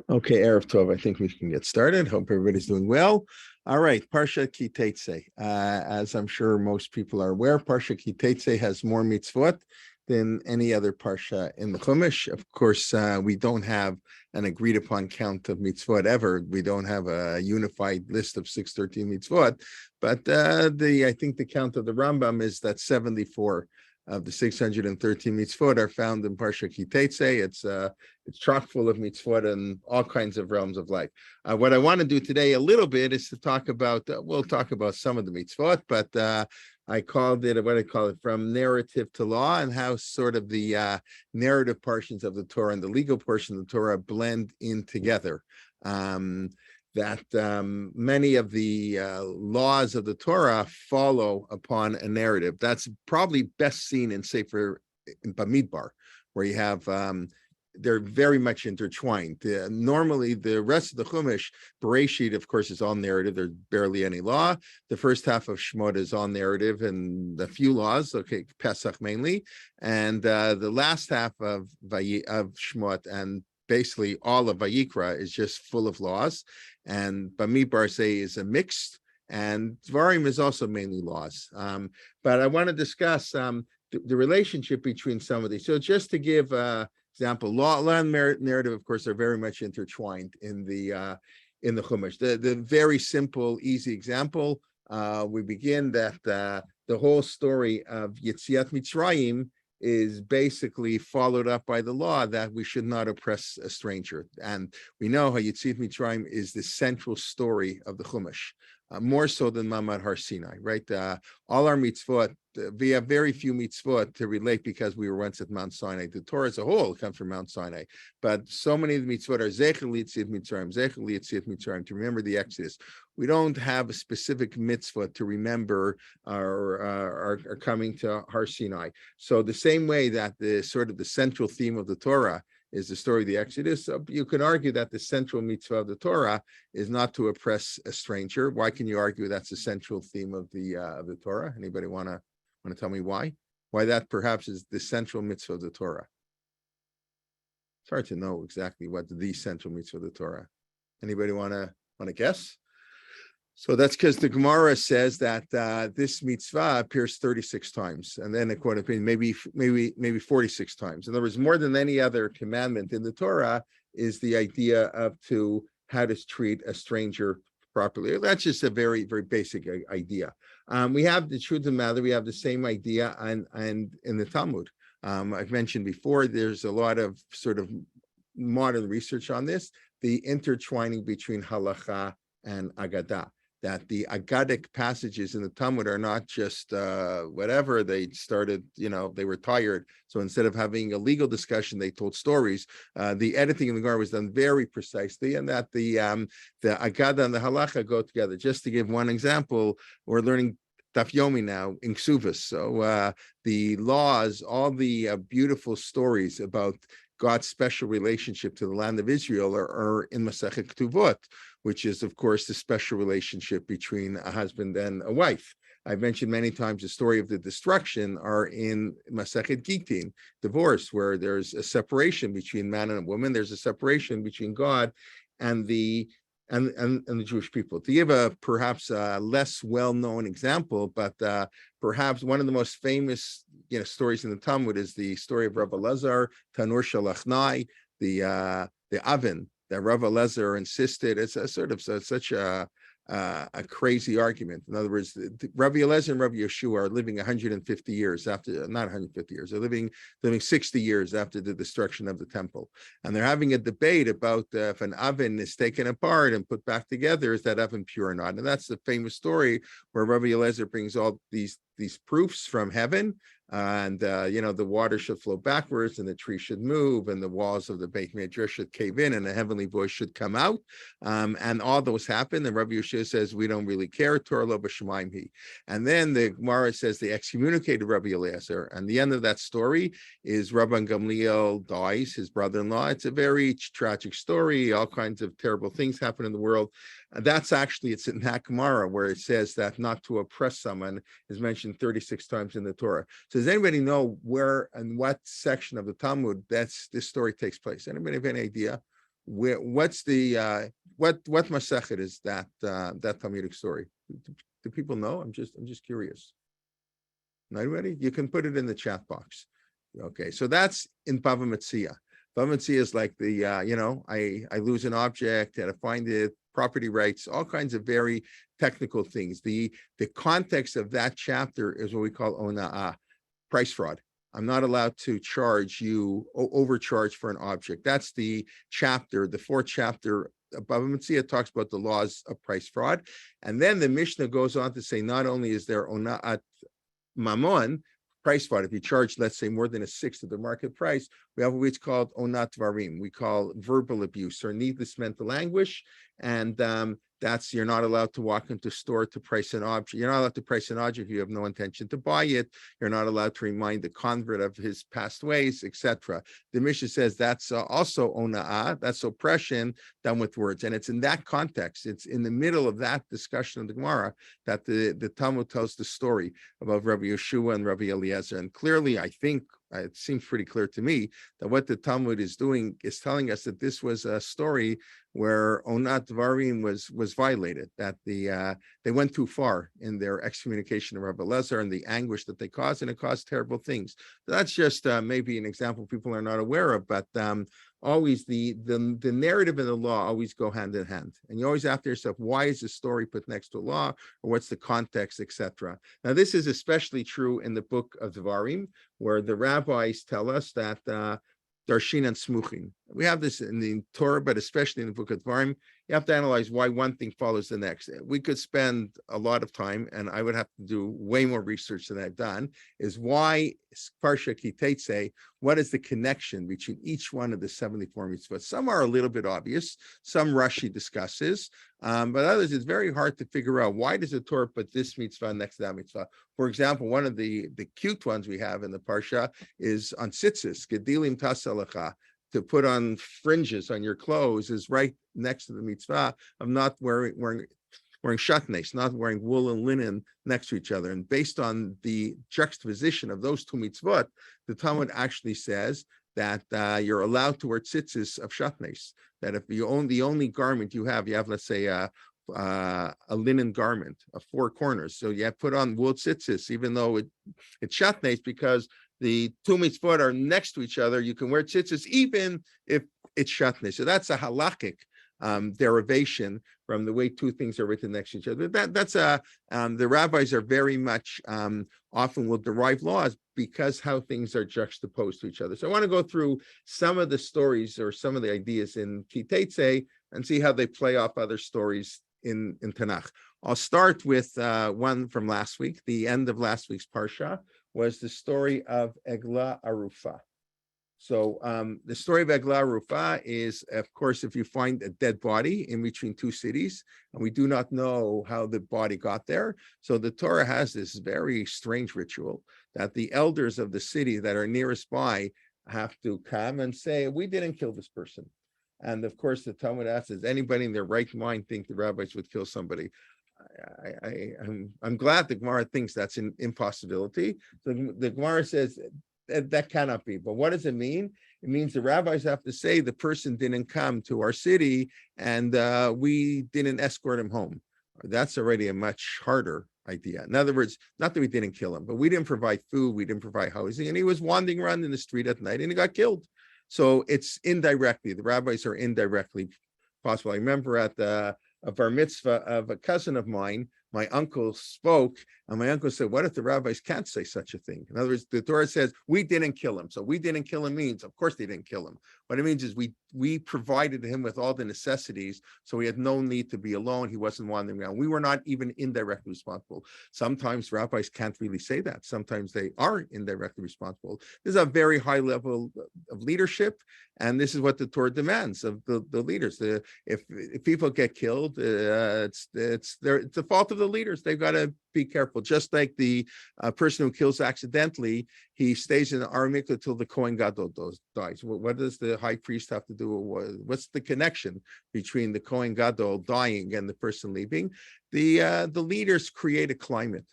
Okay, Erev Tov, I think we can get started. Hope everybody's doing well. All right, Parshat Tetze. As I'm sure most people are aware, Parshat Tetze has more mitzvot than any other parsha in the Chumash. Of course, we don't have an agreed upon count of mitzvot ever. We don't have a unified list of 613 mitzvot, but I think the count of the Rambam is that 74 of the 613 mitzvot are found in Parshat Tetze. It's chock full of mitzvot and all kinds of realms of life. What I want to do today a little bit is to talk about, we'll talk about some of the mitzvot, but I called it, what I call it, from narrative to law, and how sort of the narrative portions of the Torah and the legal portion of the Torah blend in together. Many of the laws of the Torah follow upon a narrative. That's probably best seen in Sefer Bamidbar, where you have they're very much intertwined. Normally, the rest of the Chumash, Bereshit, of course, is all narrative. There's barely any law. The first half of Shemot is all narrative and a few laws, okay, Pesach mainly. And the last half of Shemot and basically all of Vayikra is just full of laws. And Bamidbar say is a mixed, and Dvarim is also mainly laws. But I want to discuss the relationship between some of these. So just to give example, law and narrative, of course, are very much intertwined in the Chumash. The very simple, easy example, we begin that the whole story of Yetziat Mitzrayim is basically followed up by the law that we should not oppress a stranger. And we know how Yetziat Mitzrayim is the central story of the Chumash, more so than Mamad Har Sinai, right? All our mitzvot, we have very few mitzvot to relate because we were once at Mount Sinai. The Torah as a whole comes from Mount Sinai, but so many of the mitzvot are Zecher Yetziat Mitzrayim, to remember the Exodus. We don't have a specific mitzvah to remember our coming to Har Sinai. So the same way that the sort of the central theme of the Torah is the story of the Exodus, you could argue that the central mitzvah of the Torah is not to oppress a stranger. Why can you argue that's the central theme of the Torah? Anybody want to tell me why? Why that perhaps is the central mitzvah of the Torah? It's hard to know exactly what the central mitzvah of the Torah. Anybody want to guess? So that's because the Gemara says that this mitzvah appears 36 times, and then according to maybe 46 times. In other words, more than any other commandment in the Torah is the idea of how to treat a stranger properly. That's just a very, very basic idea. We have the truth of the matter. We have the same idea and in the Talmud. I've mentioned before, there's a lot of sort of modern research on this, the intertwining between halacha and agadah. That the Aggadic passages in the Talmud are not just whatever, they started, they were tired. So instead of having a legal discussion, they told stories. The editing in the Gemara was done very precisely, and that the Aggadah and the Halacha go together. Just to give one example, we're learning Daf Yomi now in Ksuvas. So the laws, all the beautiful stories about God's special relationship to the land of Israel are in Masechet Ketuvot, which is, of course, the special relationship between a husband and a wife. I've mentioned many times the story of the destruction are in Masechet Gitin, divorce, where there's a separation between man and woman. There's a separation between God and the Jewish people. To give a perhaps less well-known example, but perhaps one of the most famous stories in the Talmud is the story of Rabbi Lazar, Tanor Shalachnai, the oven that Rabbi Lazar insisted. It's a sort of such a crazy argument. In other words, Rabbi Lazar and Rabbi Yeshua are living 150 years after, not 150 years, they're living 60 years after the destruction of the temple. And they're having a debate about if an oven is taken apart and put back together, is that oven pure or not? And that's the famous story where Rabbi Lazar brings all these proofs from heaven, and the water should flow backwards, and the tree should move, and the walls of the Beit Midrash should cave in, and a heavenly voice should come out, and all those happen. And Rabbi Yeshua says, we don't really care, Torah lo b'shamayim hi. And then the Gemara says they excommunicated Rabbi Eliezer, and the end of that story is Rabban Gamliel dies, his brother-in-law. It's a very tragic story. All kinds of terrible things happen in the world. And that's actually, it's in that Gemara where it says that not to oppress someone is mentioned 36 times in the Torah. So does anybody know where and what section of the Talmud this story takes place? Anybody have any idea what's the what Masechet is that that Talmudic story? Do people know? I'm just curious. Not ready? You can put it in the chat box. Okay, so that's in Bava Metzia. Bava Metzia is like the I lose an object, how to find it, property rights, all kinds of very technical things. The context of that chapter is what we call ona'ah, price fraud. I'm not allowed to charge you, overcharge for an object. That's the chapter, the fourth chapter. Bava Metzia talks about the laws of price fraud. And then the Mishnah goes on to say, not only is there ona'at mamon, price fraud, if you charge, let's say, more than a sixth of the market price, we have what's called onat varim. We call verbal abuse or needless mental anguish. And that's, you're not allowed to walk into a store to price an object. You're not allowed to price an object if you have no intention to buy it. You're not allowed to remind the convert of his past ways, etc. The Mishnah says that's also ona'ah, that's oppression done with words. And it's in that context, it's in the middle of that discussion of the Gemara that the Talmud tells the story about Rabbi Yeshua and Rabbi Eliezer. And clearly, I think, it seems pretty clear to me that what the Talmud is doing is telling us that this was a story where onat varim was violated, that they went too far in their excommunication of Rabbi Lazar and the anguish that they caused, and it caused terrible things. So that's just maybe an example people are not aware of, but always the narrative and the law always go hand in hand. And you always ask yourself, why is the story put next to a law, or what's the context, etc. Now, this is especially true in the book of Devarim, where the rabbis tell us that darshin and smuchin. We have this in the Torah, but especially in the book of Devarim, you have to analyze why one thing follows the next. We could spend a lot of time, and I would have to do way more research than I've done, is why Parshat Tetze, what is the connection between each one of the 74 mitzvot? Some are a little bit obvious, some Rashi discusses, but others it's very hard to figure out. Why does the Torah put this mitzvah next to that mitzvah? For example, one of the cute ones we have in the Parsha is on tzitzis, gedilim tasalacha, to put on fringes on your clothes is right next to the mitzvah of not wearing shatnes, not wearing wool and linen next to each other. And based on the juxtaposition of those two mitzvot, the Talmud actually says that you're allowed to wear tzitzis of shatnes, that if you own the only garment you have, let's say a linen garment of four corners. So you have put on wool tzitzis, even though it's shatnes, because the two mitzvot are next to each other. You can wear tzitzis even if it's shatnez. So that's a halakhic derivation from the way two things are written next to each other. The rabbis are very much often will derive laws because how things are juxtaposed to each other. So I want to go through some of the stories or some of the ideas in Tetze and see how they play off other stories in Tanakh. I'll start with one from last week. The end of last week's Parsha was the story of Eglah Arufa. So the story of Eglah Arufa is, of course, if you find a dead body in between two cities, and we do not know how the body got there. So the Torah has this very strange ritual that the elders of the city that are nearest by have to come and say, we didn't kill this person. And of course, the Talmud asks, does anybody in their right mind think the rabbis would kill somebody? I'm glad the Gemara thinks that's an impossibility. So the Gemara says that cannot be. But what does it mean? It means the rabbis have to say the person didn't come to our city and we didn't escort him home. That's already a much harder idea. In other words, not that we didn't kill him, but we didn't provide food, we didn't provide housing, and he was wandering around in the street at night and he got killed. So it's indirectly, the rabbis are indirectly possible. I remember at a bar mitzvah of a cousin of mine, my uncle spoke, and my uncle said, what if the rabbis can't say such a thing? In other words, the Torah says, we didn't kill him. So we didn't kill him means, of course they didn't kill him. What it means is we provided him with all the necessities, so he had no need to be alone. He wasn't wandering around. We were not even indirectly responsible. Sometimes rabbis can't really say that. Sometimes they are indirectly responsible. This is a very high level of leadership, and this is what the Torah demands of the leaders. If people get killed, it's the fault of the leaders. They've got to be careful. Just like the person who kills accidentally, he stays in the mikvah till the Kohen Gadol dies. What does the high priest have to do? What's the connection between the Kohen Gadol dying and the person leaving? The leaders create a climate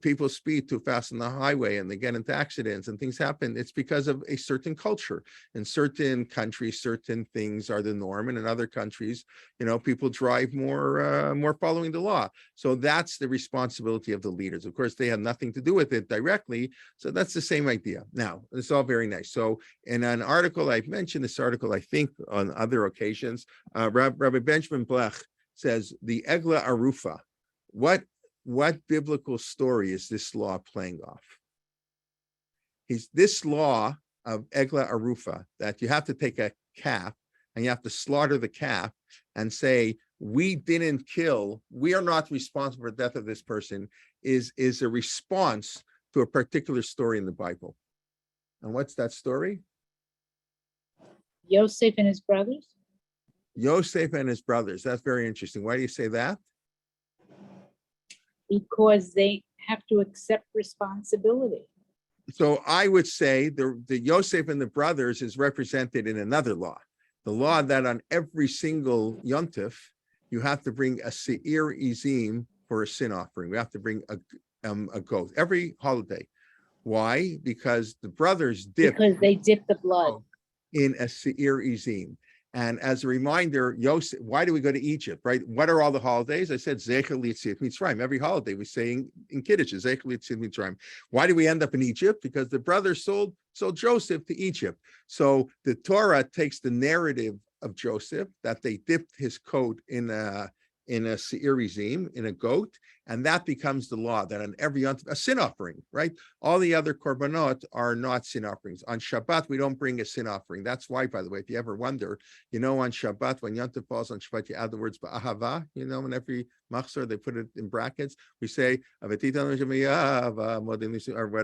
people speed too fast on the highway and they get into accidents and things happen. It's because of a certain culture. In certain countries, certain things are the norm, and in other countries, people drive more following the law. So that's the responsibility of the leaders. Of course, they have nothing to do with it directly. So that's the same idea. Now, it's all very nice. So in an article, I've mentioned this article, I think, on other occasions, Rabbi Benjamin Blech says the Egla Arufa. What biblical story is this law playing off? This law of Egla Arufa, that you have to take a calf and you have to slaughter the calf and say, we didn't kill, we are not responsible for the death of this person, is a response to a particular story in the Bible. And what's that story? Yosef and his brothers. Yosef and his brothers. That's very interesting. Why do you say that? Because they have to accept responsibility. So I would say the Yosef and the brothers is represented in another law. The law that on every single yontif, you have to bring a se'ir izim for a sin offering. We have to bring a goat every holiday. Why? Because the brothers dip. Because they dip the blood in a se'ir izim. And as a reminder, Yosef, why do we go to Egypt, right? What are all the holidays? I said, Zecher L'Yetziat Mitzrayim. Every holiday we say in Kiddush, Zecher L'Yetziat Mitzrayim. Why do we end up in Egypt? Because the brothers sold Joseph to Egypt. So the Torah takes the narrative of Joseph, that they dipped his coat in a se'ir izim, in a goat, and that becomes the law, that on every a sin offering, right? All the other korbanot are not sin offerings. On Shabbat, we don't bring a sin offering. That's why, by the way, if you ever wonder, on Shabbat, when Yontif falls on Shabbat, you add the words ba'ahava, in every machzor, they put it in brackets. We say, or what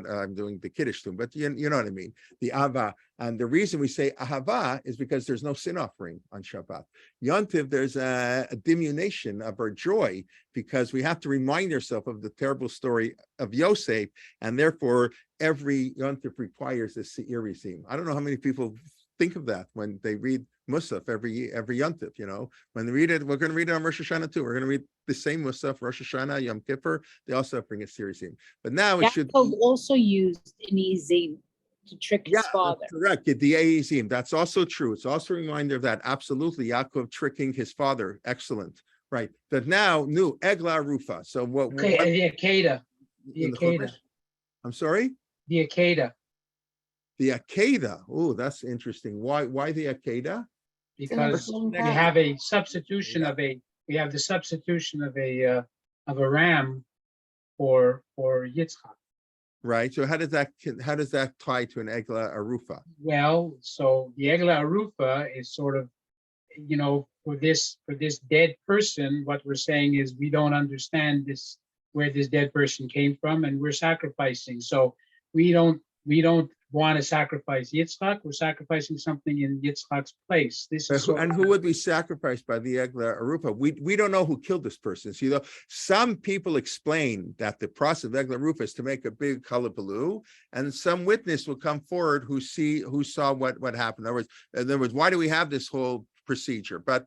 I'm doing the Kiddush tune, but you know what I mean, the ava. And the reason we say ahava is because there's no sin offering on Shabbat. Yontif, there's a diminution of our joy, because we have to remind ourselves of the terrible story of Yosef, and therefore every yontif requires a se'ir izim. I don't know how many people think of that when they read Musaf every yontif. When they read it, we're going to read it on Rosh Hashanah too. We're going to read the same Musaf, Rosh Hashanah, Yom Kippur. They also bring a se'ir izim. But now it should also used an izim to trick his father. Correct. The izim. That's also true. It's also a reminder of that. Absolutely, Yaakov tricking his father. Excellent. Right, but now new Egla Rufa. So what? Okay, the Akeda. The Akeda. I'm sorry. The Akeda. The Akeda. Oh, that's interesting. Why the Akeda? Because we have a substitution of a. We have the substitution of a ram for Yitzchak. Right. So how does that tie to an Egla Arufa? Well, so the Egla Arufa is sort of, for this dead person, what we're saying is we don't understand where this dead person came from, and we're sacrificing. So we don't want to sacrifice Yitzchak. We're sacrificing something in Yitzchak's place. And who would be sacrificed by the Egla Arufa? We don't know who killed this person. So, some people explain that the process of Egla Arufa is to make a big hullabaloo, and some witness will come forward who saw what happened. In other words, why do we have this whole procedure? But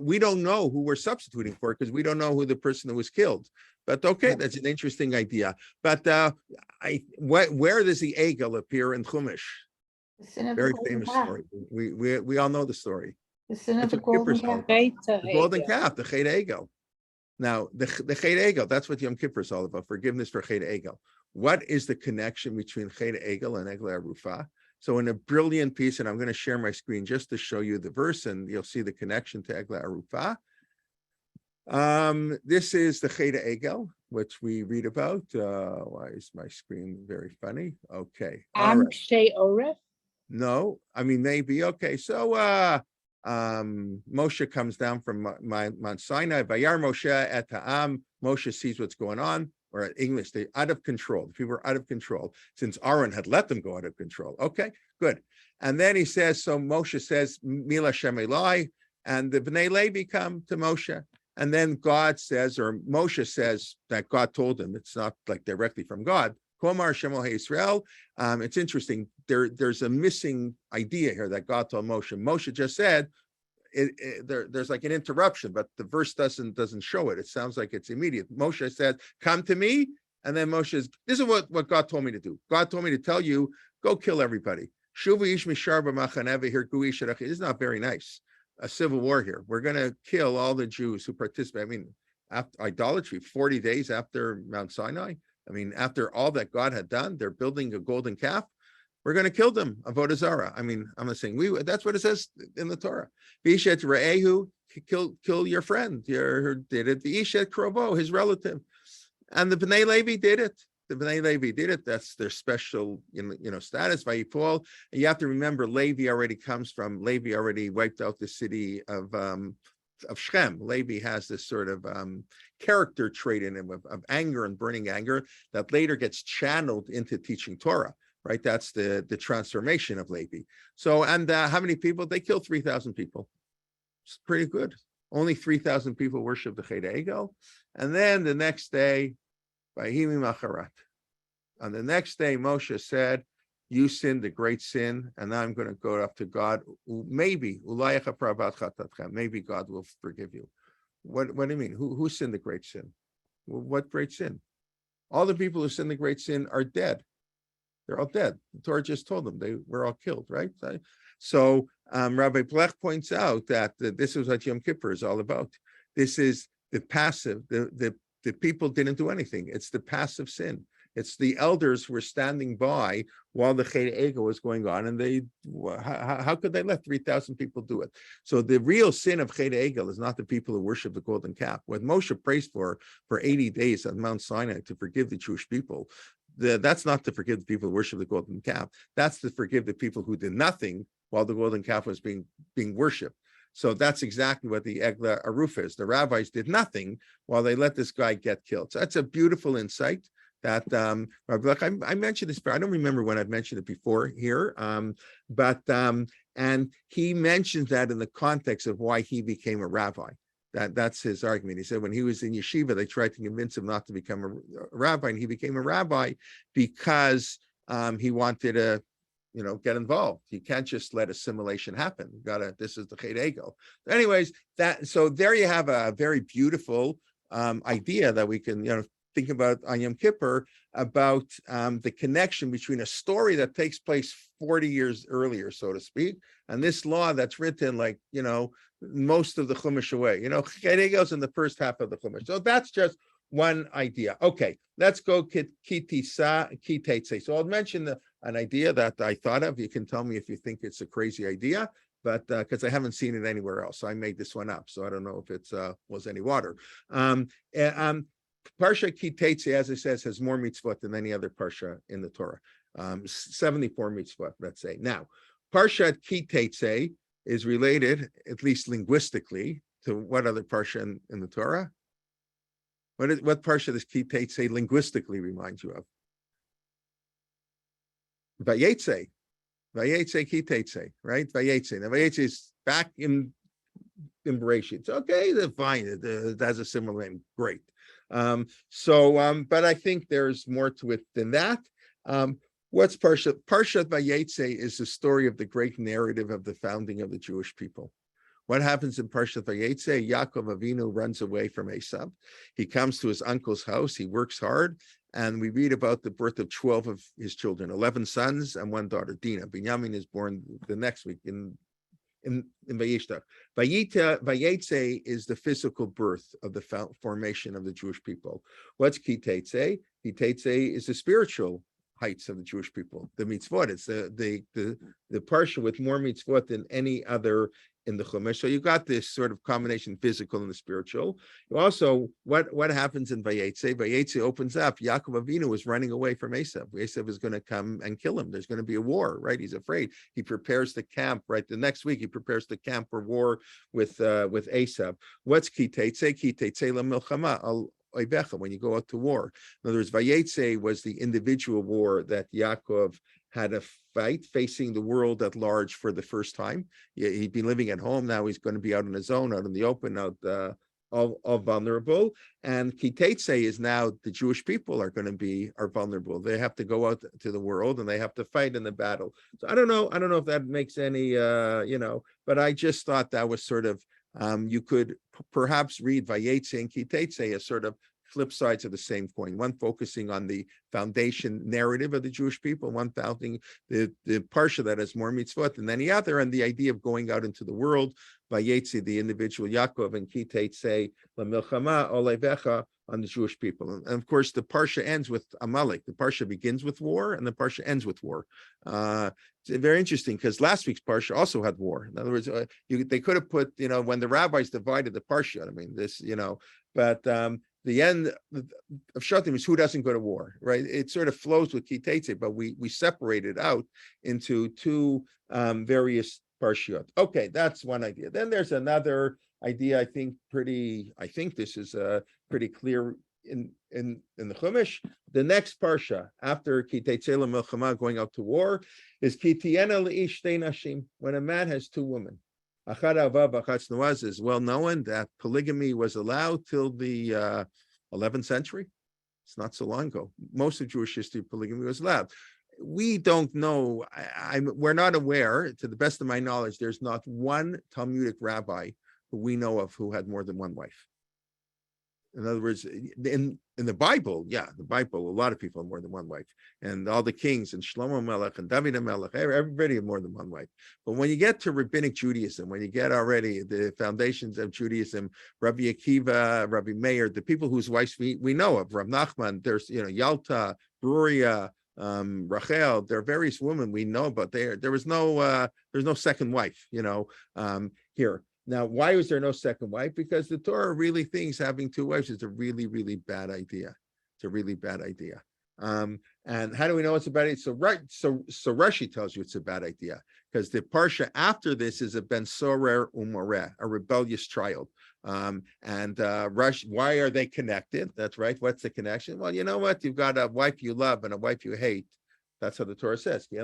we don't know who we're substituting for, because we don't know who the person that was killed. But okay, that's an interesting idea. But where does the Egel appear in Chumash? Very famous story. We all know the story. The sin of the golden calf. The golden calf, the Chet Egel. Now, the Chet Egel, that's what Yom Kippur is all about, forgiveness for Chet Egel. What is the connection between Chet Egel and Egla Arufa? So in a brilliant piece, and I'm going to share my screen just to show you the verse, and you'll see the connection to Egla Arufa. This is the Chet Egel, which we read about. Why is my screen very funny? Okay. Amshe Oref? No, I mean, maybe. Okay. So Moshe comes down from Mount Sinai. Vayar Moshe et ha'am. Moshe sees what's going on. Or in English, they're out of control. The people are out of control since Aaron had let them go out of control. Okay, good. And then he says, so Moshe says, Mila Shem Elai, and the Bnei Levi come to Moshe. And then God says, or Moshe says that God told him, it's not like directly from God. Komar Shemo Israel. It's interesting. There's a missing idea here that God told Moshe. Moshe just said, there's like an interruption, but the verse doesn't show it. It sounds like it's immediate. Moshe said, come to me, And then Moshe is, this is what God told me to do. God told me to tell you, go kill everybody. This is not very nice. A civil war here. We're going to kill all the Jews who participate. I mean, after idolatry, 40 days after Mount Sinai. I mean, after all that God had done, they're building a golden calf. We're going to kill them, Avodah Zarah. I mean, I'm not saying that's what it says in the Torah. Vishet Re'ehu, kill your friend. Did it. Vishet Krovo, his relative. And the Bnei Levi did it. The Bnei Levi did it. That's their special, status. Vayipol. And you have to remember, Levi already wiped out the city of Shem. Levi has this sort of character trait in him of anger and burning anger that later gets channeled into teaching Torah. Right, that's the transformation of Levi. So, and how many people? They killed 3,000 people. It's pretty good. Only 3,000 people worship the Chet Egel. And then the next day, Vayhimi Macharat. On the next day, Moshe said, you sinned a great sin, and now I'm going to go up to God. Maybe God will forgive you. What do you mean? Who sinned the great sin? What great sin? All the people who sinned the great sin are dead. They're all dead. The Torah just told them they were all killed, right? So Rabbi Blech points out that this is what Yom Kippur is all about. This is the passive. The people didn't do anything. It's the passive sin. It's the elders who were standing by while the Chet Egel was going on, and how could they let 3,000 people do it? So the real sin of Chet Egel is not the people who worship the golden calf. What Moshe prays for 80 days on Mount Sinai to forgive the Jewish people, that's not to forgive the people who worship the golden calf. That's to forgive the people who did nothing while the golden calf was being worshipped. So that's exactly what the Egla Aruf is. The rabbis did nothing while they let this guy get killed. So that's a beautiful insight that I mentioned this, but I don't remember when I've mentioned it before here. And he mentions that in the context of why he became a rabbi. That's his argument. He said when he was in yeshiva, they tried to convince him not to become a rabbi, and he became a rabbi because he wanted to, get involved. You can't just let assimilation happen. This is the Chet Egel. Anyways, so there you have a very beautiful idea that we can, think about on Yom Kippur about the connection between a story that takes place 40 years earlier, so to speak, and this law that's written like, most of the Chumash away. Chet Egel's in the first half of the Chumash. So that's just one idea. Okay, let's go ki Tetze. So I'll mention an idea that I thought of. You can tell me if you think it's a crazy idea, but because I haven't seen it anywhere else. So I made this one up. So I don't know if it was any water. Parsha Ki Tetze, as it says, has more mitzvot than any other parsha in the Torah. 74 mitzvot, let's say. Now, Parshat Ki Tetze is related, at least linguistically, to what other parsha in the Torah? What parsha does Ki Tetze linguistically remind you of? Vayetze Ki Tetze, right? Vayetze. Now, Vayetze is back in Bereshit. Okay, then fine. It has a similar name. Great. But I think there's more to it than that. What's Parshat? Parshat Vayetze is the story of the great narrative of the founding of the Jewish people. What happens in Parshat Vayetze? Yaakov Avinu runs away from Esav. He comes to his uncle's house. He works hard, and we read about the birth of 12 of his children, 11 sons and one daughter, Dinah. Binyamin is born the next week in Vayishtach. Vayetze is the physical birth of the formation of the Jewish people. What's Ki Tetze? Ki Tetze is the spiritual heights of the Jewish people. The mitzvot, it's the parsha with more mitzvot than any other in the Chumash. So you got this sort of combination, physical and the spiritual. Also, what happens in Vayetze? Vayetze opens up. Yaakov Avinu is running away from Esav. Esav is going to come and kill him. There's going to be a war, right? He's afraid. He prepares the camp, right? The next week, he prepares the camp for war with Esav. What's Ki Tetze? Ki Tetze la milchama. When you go out to war. In other words, Vayetze was the individual war that Yaakov had a fight facing the world at large for the first time. He'd been living at home. Now he's going to be out on his own, out in the open, out all vulnerable. And Ki Tetze is now the Jewish people are vulnerable. They have to go out to the world and they have to fight in the battle. So I don't know if that makes any, but I just thought that was sort of, you could perhaps read Vayetze and Ki Tetze as sort of flip sides of the same coin, one focusing on the foundation narrative of the Jewish people, one founding the parsha that has more mitzvot than any other, and the idea of going out into the world, Vayetzi, the individual Yaakov, and Ki Tetze Lemilchama Olevecha, on the Jewish people. And of course, the parsha ends with Amalek. The parsha begins with war, and the parsha ends with war. It's very interesting because last week's parsha also had war. In other words, they could have put, when the rabbis divided the parsha, but the end of Shatim is who doesn't go to war, right? It sort of flows with Ki Tetze, but we separate it out into two various parshiot. Okay, that's one idea. Then there's another idea. I think this is pretty clear in the Chumash. The next parsha after Ki Tetze Milchama, going out to war, is Ki Tiena Leish Shtei Nashim, when a man has two women. Achad Avav Achat Nuaz is well known that polygamy was allowed till the 11th century. It's not so long ago. Most of Jewish history, polygamy was allowed. We don't know. We're not aware, to the best of my knowledge, there's not one Talmudic rabbi who we know of who had more than one wife. In other words, in the Bible, the Bible, a lot of people have more than one wife, and all the kings and Shlomo Melech and David Melech, everybody had more than one wife. But when you get to rabbinic Judaism, when you get already the foundations of Judaism, Rabbi Akiva, Rabbi Meir, the people whose wives we know of, Rav Nachman, there's Yalta, Bruria, Rachel, there are various women we know, but there was no there's no second wife, here. Now, why was there no second wife? Because the Torah really thinks having two wives is a really, really bad idea. It's a really bad idea. And how do we know it's a bad idea? So Rashi tells you it's a bad idea because the parsha after this is a ben sorer umoreh, a rebellious child. Rashi, why are they connected? That's right. What's the connection? Well, you know what? You've got a wife you love and a wife you hate. That's how the Torah says. You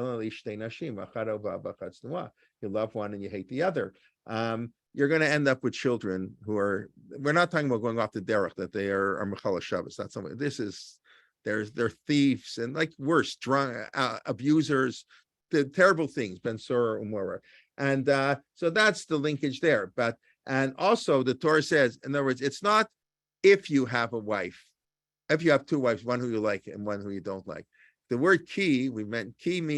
love one and you hate the other. You're going to end up with children who are, we're not talking about going off the derech, that they are Mechala Shabbos. That's something, they're thieves and like worse, drunk, abusers, the terrible things, Ben Sora, Umora. And so that's the linkage there. And also the Torah says, in other words, it's not if you have a wife, if you have two wives, one who you like and one who you don't like. The word ki,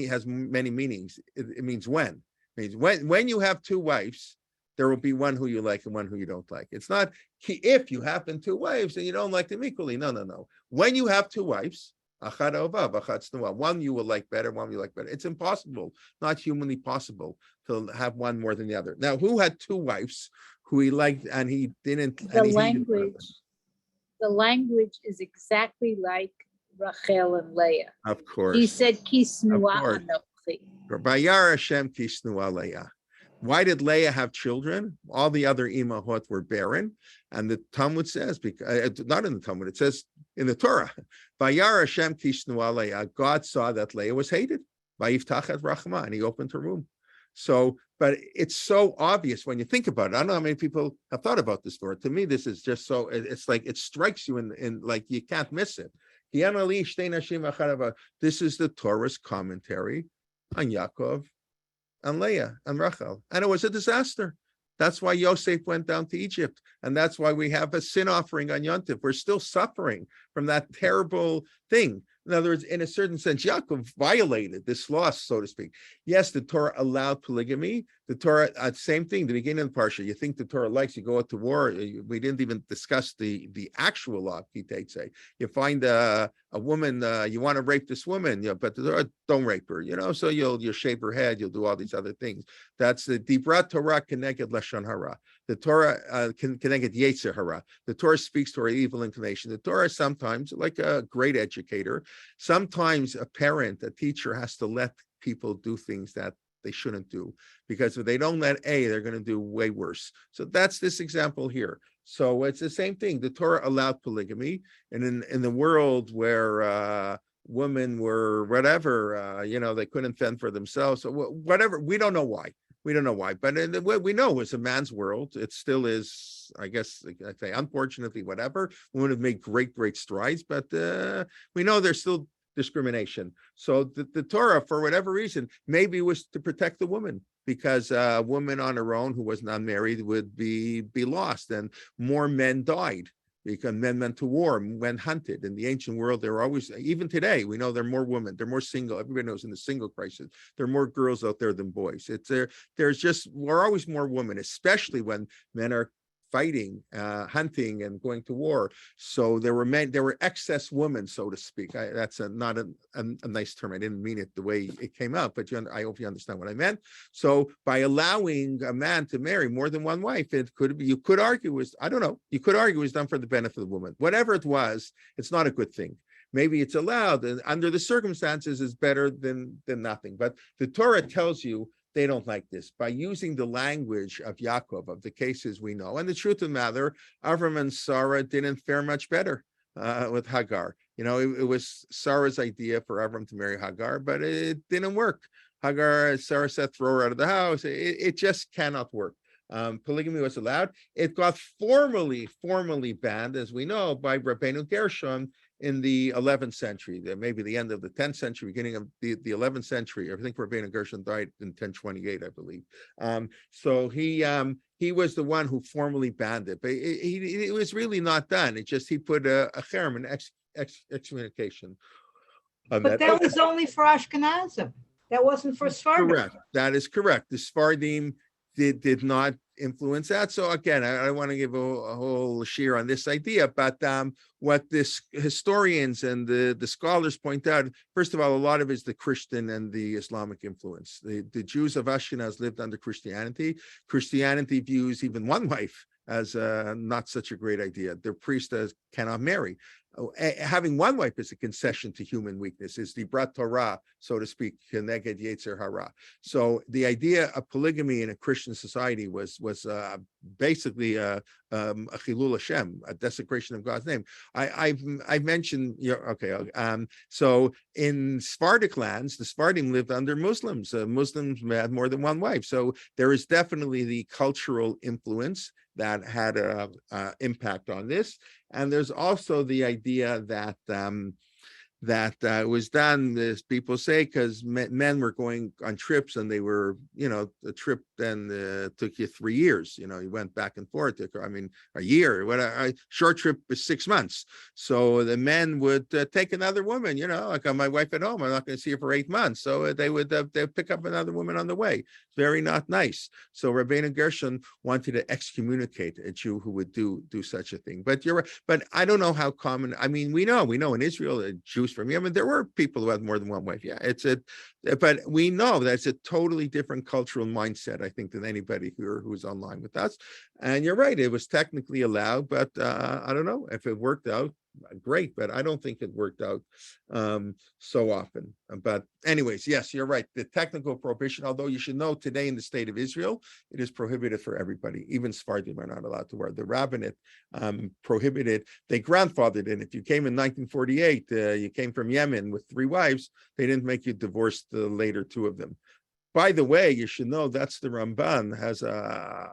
has many meanings. It means when. It means when you have two wives, there will be one who you like and one who you don't like. It's not if you happen two wives and you don't like them equally. No. When you have two wives, one you will like better, one you like better. It's impossible, not humanly possible to have one more than the other. Now, who had two wives who he liked and he didn't? The language is exactly like Rachel and Leah. Of course. He said, Kisnua Anochi. Why did Leah have children? All the other imahot were barren. And the Talmud says, not in the Talmud, it says in the Torah, Vayar Hashem Kishnua Leah, God saw that Leah was hated. Vayiftachat Rachma, and he opened her womb. So, but it's so obvious when you think about it. I don't know how many people have thought about this story. To me, this is just so, it's like, it strikes you in like, you can't miss it. This is the Torah's commentary on Yaakov and Leah and Rachel. And it was a disaster. That's why Yosef went down to Egypt. And that's why we have a sin offering on Yom Tov. We're still suffering from that terrible thing. In other words, in a certain sense, Yaakov violated this law, so to speak. Yes, the Torah allowed polygamy. The Torah, same thing, the beginning of the Parsha. You think the Torah likes, you go out to war. We didn't even discuss the actual law, Ki Tetze. You find a woman, you want to rape this woman, but the Torah, don't rape her, so you'll shave her head, you'll do all these other things. That's the Dibrat Torah Keneged Lashon Hara. The Torah Keneged Yetzer Hara. The Torah speaks to our evil inclination. The Torah sometimes, like a great educator, sometimes a parent, a teacher has to let people do things that they shouldn't do, because if they don't let A, they're going to do way worse. So that's this example here. So it's the same thing. The Torah allowed polygamy, and in the world where women were whatever, they couldn't fend for themselves. So whatever, we don't know why. But we know it's a man's world. It still is, I guess, I say, unfortunately, whatever. Women have made great strides, but we know there's still discrimination. So the Torah, for whatever reason, maybe was to protect the woman, because a woman on her own who was not married would be lost, and more men died. because men went to war, men hunted. In the ancient world, there were always, even today, we know there are more women, they're more single. Everybody knows in the single crisis, there are more girls out there than boys. We're always more women, especially when men are fighting, hunting, and going to war. So there were excess women, so to speak. That's not a nice term. I didn't mean it the way it came out, but I hope you understand what I meant. So by allowing a man to marry more than one wife, you could argue was, I don't know, you could argue was done for the benefit of the woman. Whatever it was, it's not a good thing. Maybe it's allowed, and under the circumstances is better than nothing. But the Torah tells you they don't like this. By using the language of Yaakov, of the cases we know, and the truth of the matter, Avram and Sarah didn't fare much better with Hagar. It was Sarah's idea for Avram to marry Hagar, but it didn't work. Sarah said, throw her out of the house. It just cannot work. Polygamy was allowed. It got formally banned, as we know, by Rabbeinu Gershon in the 11th century, maybe the end of the 10th century, beginning of the 11th century. I think Rabbeinu Gershon died in 1028, I believe. So he was the one who formally banned it, but it was really not done. It just, he put a cherem, an excommunication. But that was only for Ashkenazim. That wasn't for Sephardim. Correct. That is correct. The Sephardim did not influence that. So again, I don't want to give a whole sheer on this idea, but what this historians and the scholars point out, first of all, a lot of it is the Christian and the Islamic influence. The Jews of Ashkenaz lived under Christianity. Christianity views even one wife as not such a great idea. Their priest cannot marry. Having one wife is a concession to human weakness, is the brat Torah, so to speak, keneged yetzer hara. So the idea of polygamy in a Christian society was basically a chilul Hashem, a desecration of God's name. I've mentioned, so in Sephardic lands, the Sephardim lived under Muslims. Muslims had more than one wife. So there is definitely the cultural influence that had an impact on this. And there's also the idea that it was done, as people say, because men were going on trips, and they were, the trip then took you 3 years. You went back and forth. A year. A short trip is 6 months. So the men would take another woman. Like my wife at home, I'm not going to see her for 8 months. So they'd pick up another woman on the way. Very not nice. So Rabbeinu Gershon wanted to excommunicate a Jew who would do such a thing. But you're right. But I don't know how common. We know in Israel, Jews from Yemen, there were people who had more than one wife. Yeah, but we know that's a totally different cultural mindset, I think, than anybody who's online with us. And you're right, it was technically allowed, but I don't know if it worked out. Great, but I don't think it worked out so often. But anyways, yes, you're right. The technical prohibition, although you should know today in the state of Israel, it is prohibited for everybody. Even Sephardim are not allowed to wear. The rabbinate prohibited. They grandfathered in. If you came in 1948, you came from Yemen with 3 wives, they didn't make you divorce the later 2 of them. By the way, you should know that's the Ramban has a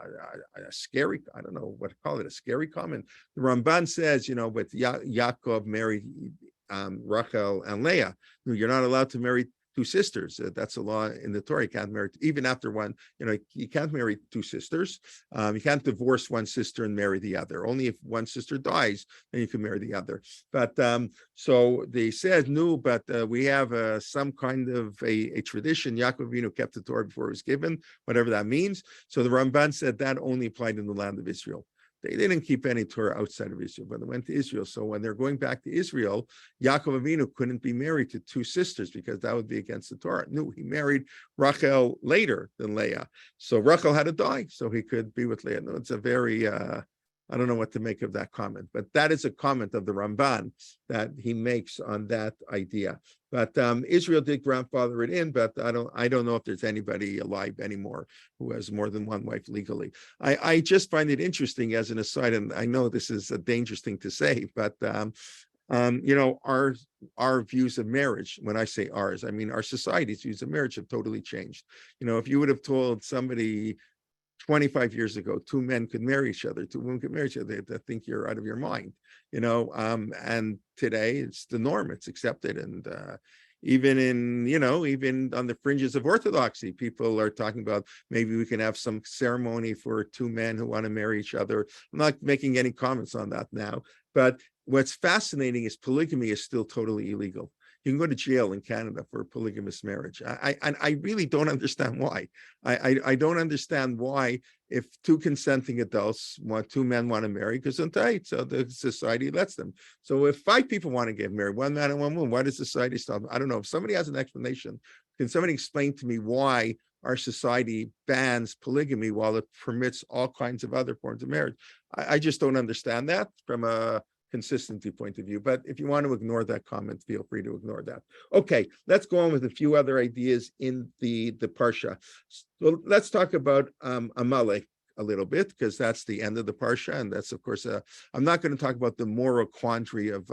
scary, I don't know what to call it, a scary comment. The Ramban says, with Yaakov married Rachel and Leah, you're not allowed to marry 2 sisters. That's a law in the Torah. You can't marry, even after one, you can't marry 2 sisters. You can't divorce one sister and marry the other. Only if one sister dies, then you can marry the other. But so they said, no, but we have some kind of a tradition. Yaakov Avinu kept the Torah before it was given, whatever that means. So the Ramban said that only applied in the land of Israel. They didn't keep any Torah outside of Israel, but they went to Israel. So when they're going back to Israel, Yaakov Avinu couldn't be married to 2 sisters because that would be against the Torah. No, he married Rachel later than Leah. So Rachel had to die so he could be with Leah. No, it's a very, I don't know what to make of that comment, but that is a comment of the Ramban that he makes on that idea. But Israel did grandfather it in, but I don't know if there's anybody alive anymore who has more than one wife legally. I just find it interesting as an aside, and I know this is a dangerous thing to say, but our views of marriage, when I say ours, I mean our society's views of marriage have totally changed. If you would have told somebody 25 years ago, 2 men could marry each other, 2 women could marry each other, they think you're out of your mind, and today it's the norm, it's accepted. And, even in, even on the fringes of Orthodoxy, people are talking about maybe we can have some ceremony for two men who want to marry each other. I'm not making any comments on that now, but what's fascinating is polygamy is still totally illegal. You can go to jail in Canada for a polygamous marriage. I really don't understand why. I don't understand why, if two consenting adults two men want to marry, because so the society lets them. So if 5 people want to get married, 1 man and 1 woman, why does society stop? I don't know. If somebody has an explanation, can somebody explain to me why our society bans polygamy while it permits all kinds of other forms of marriage? I just don't understand that from a consistency point of view. But if you want to ignore that comment, feel free to ignore that. Okay, let's go on with a few other ideas in the Parsha. So let's talk about Amalek a little bit, because that's the end of the Parsha. And that's, of course, I'm not going to talk about the moral quandary of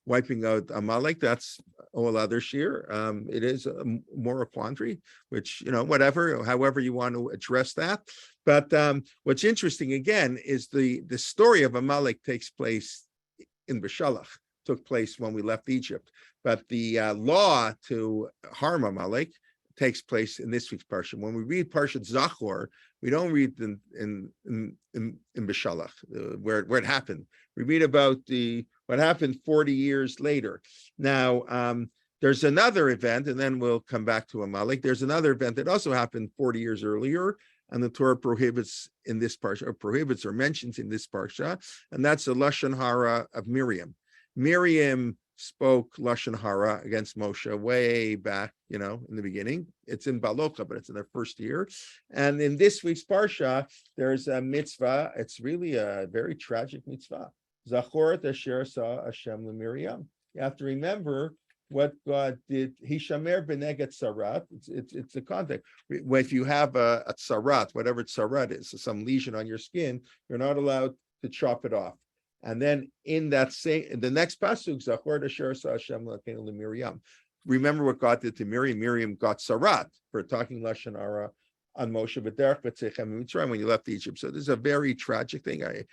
wiping out Amalek. That's a whole other shir. It is a moral quandary, which, whatever, however you want to address that. But what's interesting, again, is the story of Amalek takes place in Beshalach, took place when we left Egypt. But the law to harm Amalek takes place in this week's Parsha. When we read Parshat Zachor, we don't read in Beshalach, where it happened. We read about what happened 40 years later. Now, there's another event, and then we'll come back to Amalek. There's another event that also happened 40 years earlier, and the Torah prohibits in this parsha, or prohibits or mentions in this parsha, and that's the lashon hara of Miriam. Miriam spoke lashon hara against Moshe way back, in the beginning. It's in Balocha, but it's in their first year. And in this week's parsha, there's a mitzvah. It's really a very tragic mitzvah. Zachor et asher sa Hashem leMiriam. You have to remember what God did. Hishamer beneget sarat. It's the context. If you have a sarat, whatever sarat is, so some lesion on your skin, you're not allowed to chop it off. And then in that the next pasuk, Zachor asher sa Hashem leMiriam. Remember what God did to Miriam. Miriam got sarat for talking lashon hara on Moshe b'derech b'tzechem Mitzrayim when you left Egypt. So this is a very tragic thing. I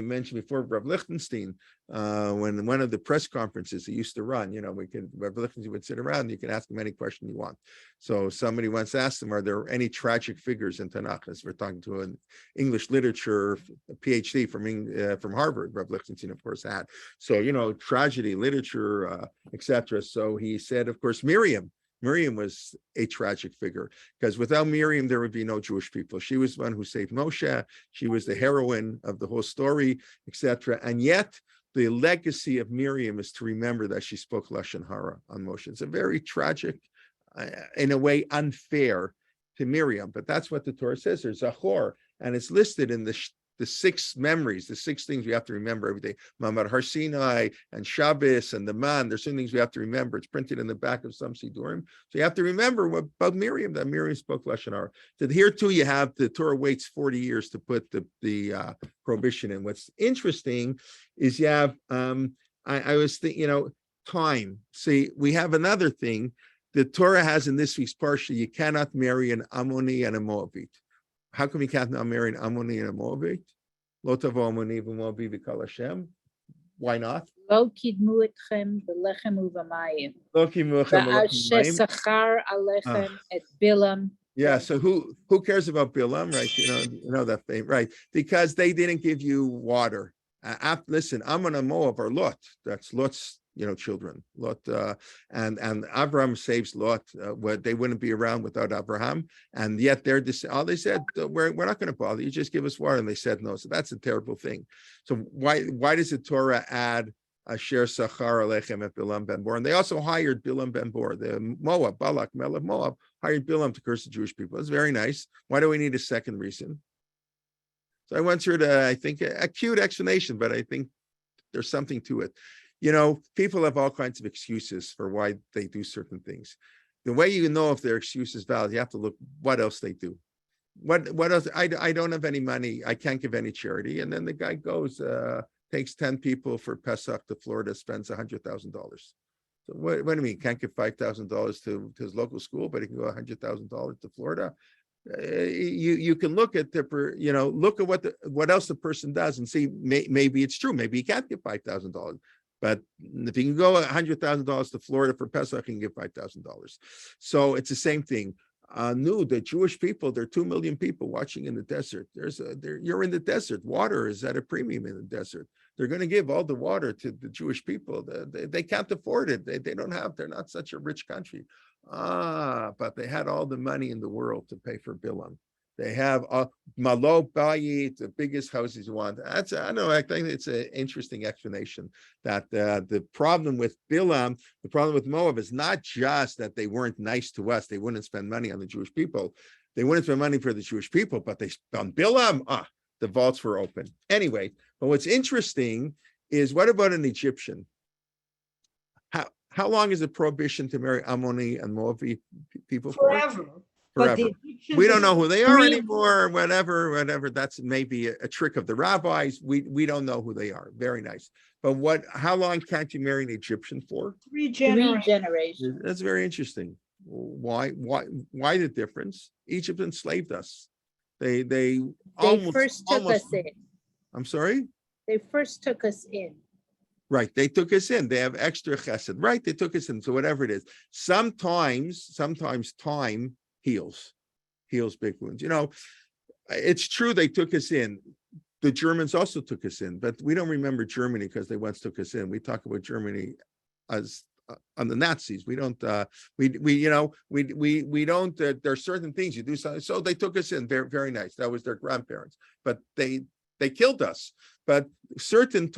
mentioned before, Rav Lichtenstein, when one of the press conferences he used to run, Rav Lichtenstein would sit around, you can ask him any question you want. So somebody once asked him, are there any tragic figures in Tanakh? As we're talking to an English literature PhD from Harvard, Rav Lichtenstein, of course, had. So, tragedy, literature, etc. So he said, of course, Miriam was a tragic figure, because without Miriam, there would be no Jewish people. She was the one who saved Moshe. She was the heroine of the whole story, etc. And yet, the legacy of Miriam is to remember that she spoke lashon hara on Moshe. It's a very tragic, in a way, unfair to Miriam. But that's what the Torah says. There's Zachor, and it's listed in the 6 memories, the 6 things we have to remember every day. Mamad Har Sinai and Shabbos and the Man. There's some things we have to remember. It's printed in the back of some Sidurim. So you have to remember about Miriam, that Miriam spoke lashon hara. So here too, you have the Torah waits 40 years to put the prohibition in. What's interesting is you have, I was thinking, time. See, we have another thing. The Torah has in this week's Parsha, you cannot marry an Ammoni and a Moabite. How come you can't now marry an Ammoni and a Moabite? Lo tavo Ammoni v'Moabi v'kal Hashem. Why not? Lo kidmu etchem b'lechem u'v'mayim. Lo kidmu etchem b'lechem Va'asher u'v'mayim. sachar alechem et Bilam. Yeah, so who cares about Bilam, right? You know that thing, right? Because they didn't give you water. Listen, Ammon and Moab are Lot. That's Lot's children. Lot and Abraham saves Lot. Where they wouldn't be around without Abraham, and yet they said, we're not going to bother you, just give us water, and they said no. So that's a terrible thing. So why does the Torah add Asher Sachar Alechem et Bilam ben Bor? And they also hired Bilam ben Bor, the Moab, Balak, Melech Moab, hired Bilam to curse the Jewish people. It's very nice. Why do we need a second reason? So I went through I think, a cute explanation, but I think there's something to it. People have all kinds of excuses for why they do certain things. The way you know if their excuse is valid, you have to look what else they do. What else? I don't have any money. I can't give any charity. And then the guy goes, takes 10 people for Pesach to Florida, spends $100,000. So what do you mean? Can't give $5,000 to his local school, but he can go $100,000 to Florida? You can look at look at what else the person does and see maybe it's true. Maybe he can't give $5,000. But if you can go $100,000 to Florida for Pesach, you can give $5,000. So it's the same thing. Knew the Jewish people, there are 2 million people watching in the desert. You're in the desert. Water is at a premium in the desert. They're going to give all the water to the Jewish people. They can't afford it. They're not such a rich country. But they had all the money in the world to pay for Bilam. They have Malo Bayit, the biggest houses you want. I don't know, I think it's an interesting explanation that the problem with Bilam, the problem with Moab is not just that they weren't nice to us. They wouldn't spend money on the Jewish people. They wouldn't spend money for the Jewish people, but on Bilam, the vaults were open. Anyway, but what's interesting is, what about an Egyptian? How long is the prohibition to marry Ammoni and Moabite people for? Forever. Forever. We don't know who they are anymore, whatever. That's maybe a trick of the rabbis. We don't know who they are. Very nice. But how long can't you marry an Egyptian for? 3 Three generations. generations. That's very interesting. Why the difference? Egypt enslaved us. They First took us in. I'm sorry? They first took us in. Right, they took us in. They have extra chesed. Right, they took us in. So whatever it is, sometimes time heals big wounds. It's true they took us in. The Germans also took us in, but we don't remember Germany because they once took us in. We talk about Germany as on the Nazis. We don't. We don't. There are certain things you do. So they took us in. Very, very nice. That was their grandparents, but they killed us. But certain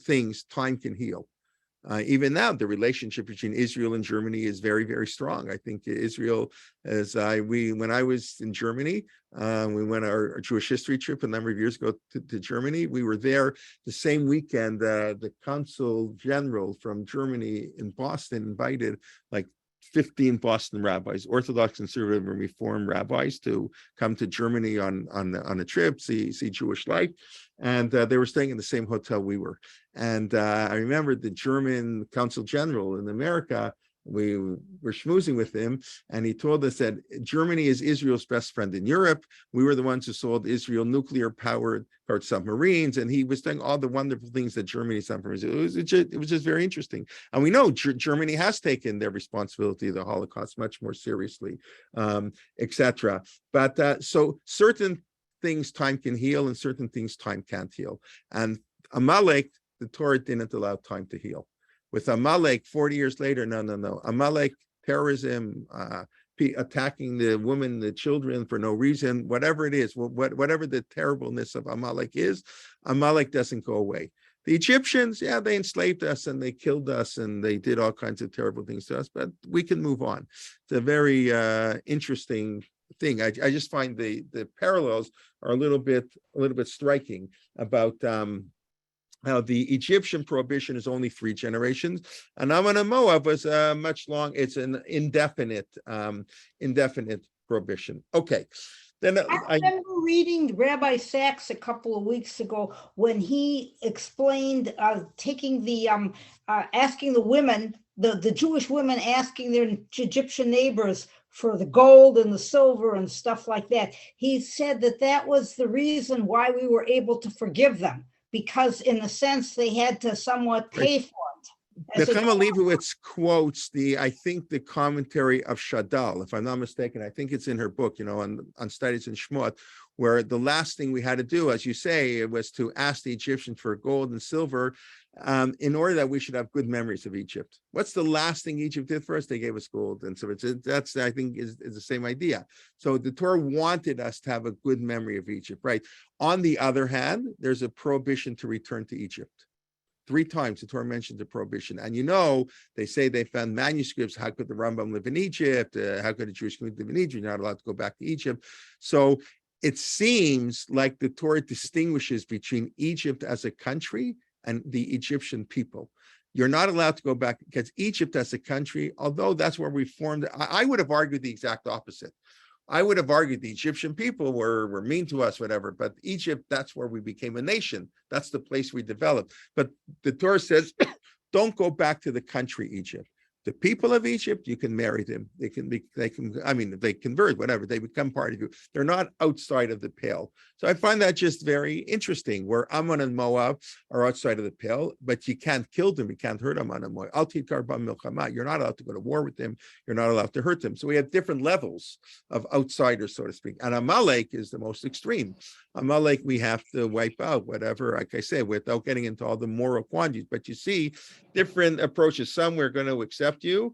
things, time can heal. Even now, the relationship between Israel and Germany is very, very strong. I think Israel, when I was in Germany, we went our Jewish history trip a number of years ago to Germany. We were there the same weekend. The consul general from Germany in Boston invited like 15 Boston rabbis, Orthodox, conservative, and Reform rabbis, to come to Germany on a trip, see Jewish life. And they were staying in the same hotel we were. And I remember the German consul general in America, we were schmoozing with him, and he told us that Germany is Israel's best friend in Europe. We were the ones who sold Israel nuclear-powered submarines, and he was saying all the wonderful things that Germany's done for Israel. It was just very interesting. And we know Germany has taken their responsibility of the Holocaust much more seriously, etc. But so certain things time can heal, and certain things time can't heal. And Amalek, the Torah didn't allow time to heal. With Amalek, 40 years later, no. Amalek, terrorism, attacking the women, the children for no reason, whatever it is, whatever the terribleness of Amalek is, Amalek doesn't go away. The Egyptians, they enslaved us and they killed us and they did all kinds of terrible things to us, but we can move on. It's a very interesting thing. I just find the parallels are a little bit striking about how the Egyptian prohibition is only 3 generations, and Ammon and Moab was much long. It's an indefinite prohibition. Okay, then I remember reading Rabbi Sachs a couple of weeks ago when he explained taking the asking the women, the Jewish women asking their Egyptian neighbors for the gold and the silver and stuff like that. He said that was the reason why we were able to forgive them, because in a sense they had to somewhat pay for it. Nechama Leibowitz quotes I think the commentary of Shadal, if I'm not mistaken. I think it's in her book, on studies in Shmot, where the last thing we had to do, as you say, it was to ask the Egyptians for gold and silver in order that we should have good memories of Egypt. What's the last thing Egypt did for us? They gave us gold. And so that's, I think, is the same idea. So the Torah wanted us to have a good memory of Egypt, right? On the other hand, there's a prohibition to return to Egypt. 3 times the Torah mentions the prohibition. And they say they found manuscripts. How could the Rambam live in Egypt? How could a Jewish community live in Egypt? You're not allowed to go back to Egypt. So it seems like the Torah distinguishes between Egypt as a country and the Egyptian people. You're not allowed to go back because Egypt as a country, although that's where we formed, I would have argued the exact opposite. I would have argued the Egyptian people were mean to us, whatever, but Egypt, that's where we became a nation. That's the place we developed. But the Torah says, don't go back to the country Egypt. The people of Egypt, you can marry them. They can, I mean, if they convert, whatever, they become part of you. They're not outside of the pale. So I find that just very interesting, where Ammon and Moab are outside of the pale, but you can't kill them. You can't hurt Ammon and Moab. You're not allowed to go to war with them. You're not allowed to hurt them. So we have different levels of outsiders, so to speak. And Amalek is the most extreme. Amalek, we have to wipe out, whatever, like I said, without getting into all the moral quandaries. But you see different approaches. Some we're going to accept you.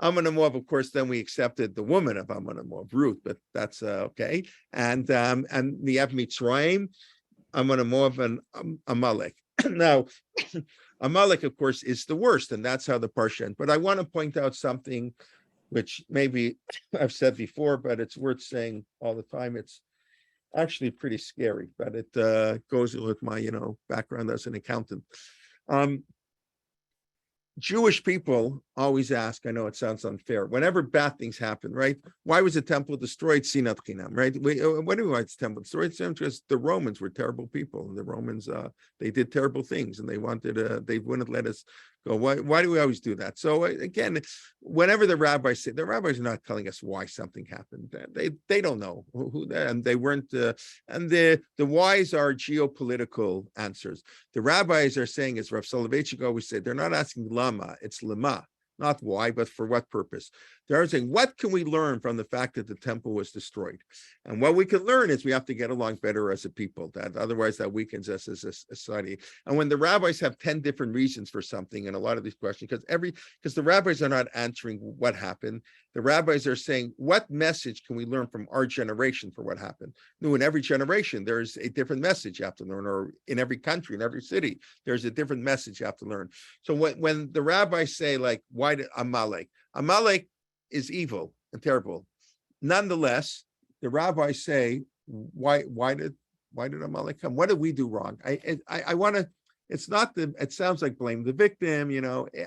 Ammon and Moab, of course, then we accepted the woman of Ammon and Moab, Ruth, but that's okay. And we have Mitzrayim, Ammon and Moab, and Amalek. Now, Amalek, of course, is the worst, and that's how the Parsha ends. But I want to point out something which maybe I've said before, but it's worth saying all the time. It's actually pretty scary, but it goes with my, background as an accountant. Jewish people always ask, I know it sounds unfair, whenever bad things happen, right? Why was the temple destroyed? Sinat Chinam, right? What do we want the temple destroyed? Because the Romans were terrible people, and the Romans, they did terrible things, and they wouldn't let us go. Why do we always do that? So again, whenever the rabbis say, the rabbis are not telling us why something happened. They don't know who, and they weren't, and the whys are geopolitical answers. The rabbis are saying, as Rav Soloveitchik always said, they're not asking lama, it's lema. Not why, but for what purpose. They're saying, what can we learn from the fact that the temple was destroyed? And what we can learn is we have to get along better as a people. That otherwise that weakens us as a society. And when the rabbis have 10 different reasons for something, and a lot of these questions, because the rabbis are not answering what happened, the rabbis are saying, what message can we learn from our generation for what happened? No, in every generation, there's a different message you have to learn, or in every country, in every city, there's a different message you have to learn. So when the rabbis say, like, why did Amalek? Amalek is evil and terrible. Nonetheless, the rabbis say, why did Amalek come? What did we do wrong? I want to, it sounds like blame the victim,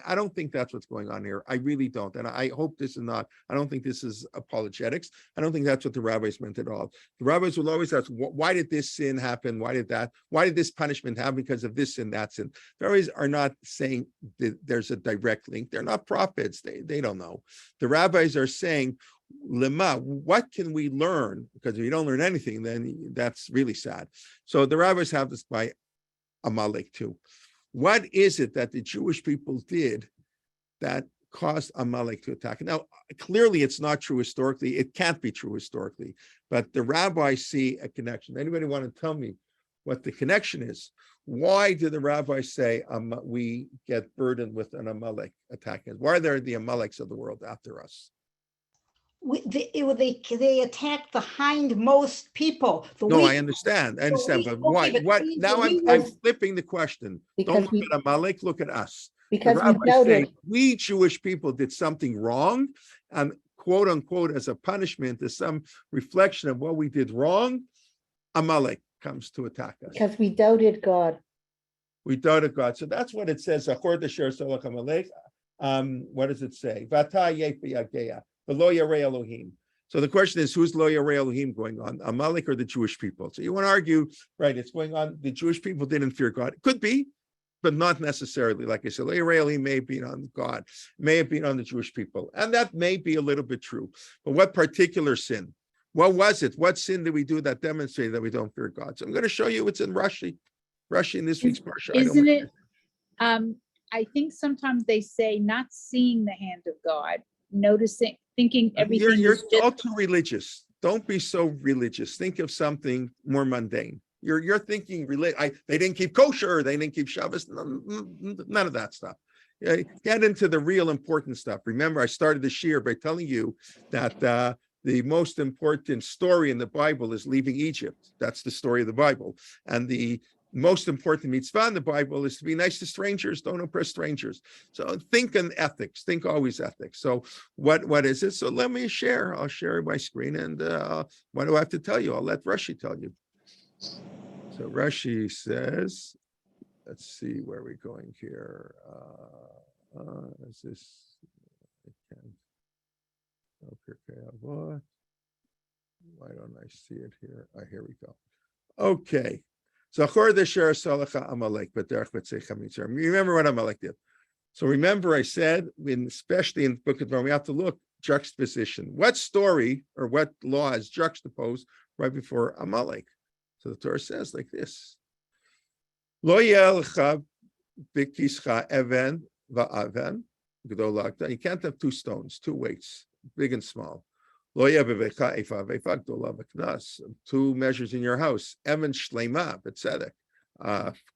I don't think that's what's going on here. I really don't. And I hope this is not, I don't think this is apologetics. I don't think that's what the rabbis meant at all. The rabbis will always ask, why did this sin happen? Why did this punishment happen because of this sin, that sin? The rabbis are not saying that there's a direct link. They're not prophets. They don't know. The rabbis are saying, Lema, what can we learn? Because if you don't learn anything, then that's really sad. So the rabbis have this by Amalek too. What is it that the Jewish people did that caused Amalek to attack? Now, clearly it's not true historically. It can't be true historically, but the rabbis see a connection. Anybody want to tell me what the connection is? Why do the rabbis say we get burdened with an Amalek attacking us? Why are there the Amaleks of the world after us? They attack the hindmost people. I understand, but why? What? Now I'm flipping the question. Don't look at Amalek, look at us. Because we Jewish people did something wrong, and quote unquote, as a punishment, as some reflection of what we did wrong, Amalek comes to attack us. Because we doubted God. We doubted God. So that's what it says. What does it say? The leia Elohim. So the question is, who's leia Elohim going on? Amalek or the Jewish people? So you want to argue, right, it's going on, the Jewish people didn't fear God. It could be, but not necessarily. Like I said, leia Elohim may have been on God, may have been on the Jewish people. And that may be a little bit true. But what particular sin? What was it? What sin did we do that demonstrated that we don't fear God? So I'm going to show you it's in Rashi in this week's Parsha. Isn't it? I think sometimes they say not seeing the hand of God, noticing, thinking everything You're is just all too religious. Don't be so religious. Think of something more mundane. You're thinking they didn't keep kosher, they didn't keep Shabbos, none of that stuff. Get into the real important stuff. Remember, I started this year by telling you that the most important story in the Bible is leaving Egypt. That's the story of the Bible. And the most important mitzvah in the Bible is to be nice to strangers, don't oppress strangers. So think in ethics, think always ethics. So what is it? So let me share, I'll share my screen, and what do I have to tell you? I'll let Rashi tell you. So Rashi says, let's see where we're going here. Is this, okay, why don't I see it here? Here we go. Okay. Remember what Amalek did. So remember, I said, especially in the book of Torah, we have to look juxtaposition. What story or what law is juxtaposed right before Amalek? So the Torah says like this: Lo yelcha b'kischa even va'aven gdolakta. You can't have two stones, two weights, big and small. Lo yebevecha efa vefa gdola v'knas. Two measures in your house. Even shlema b'tzedek,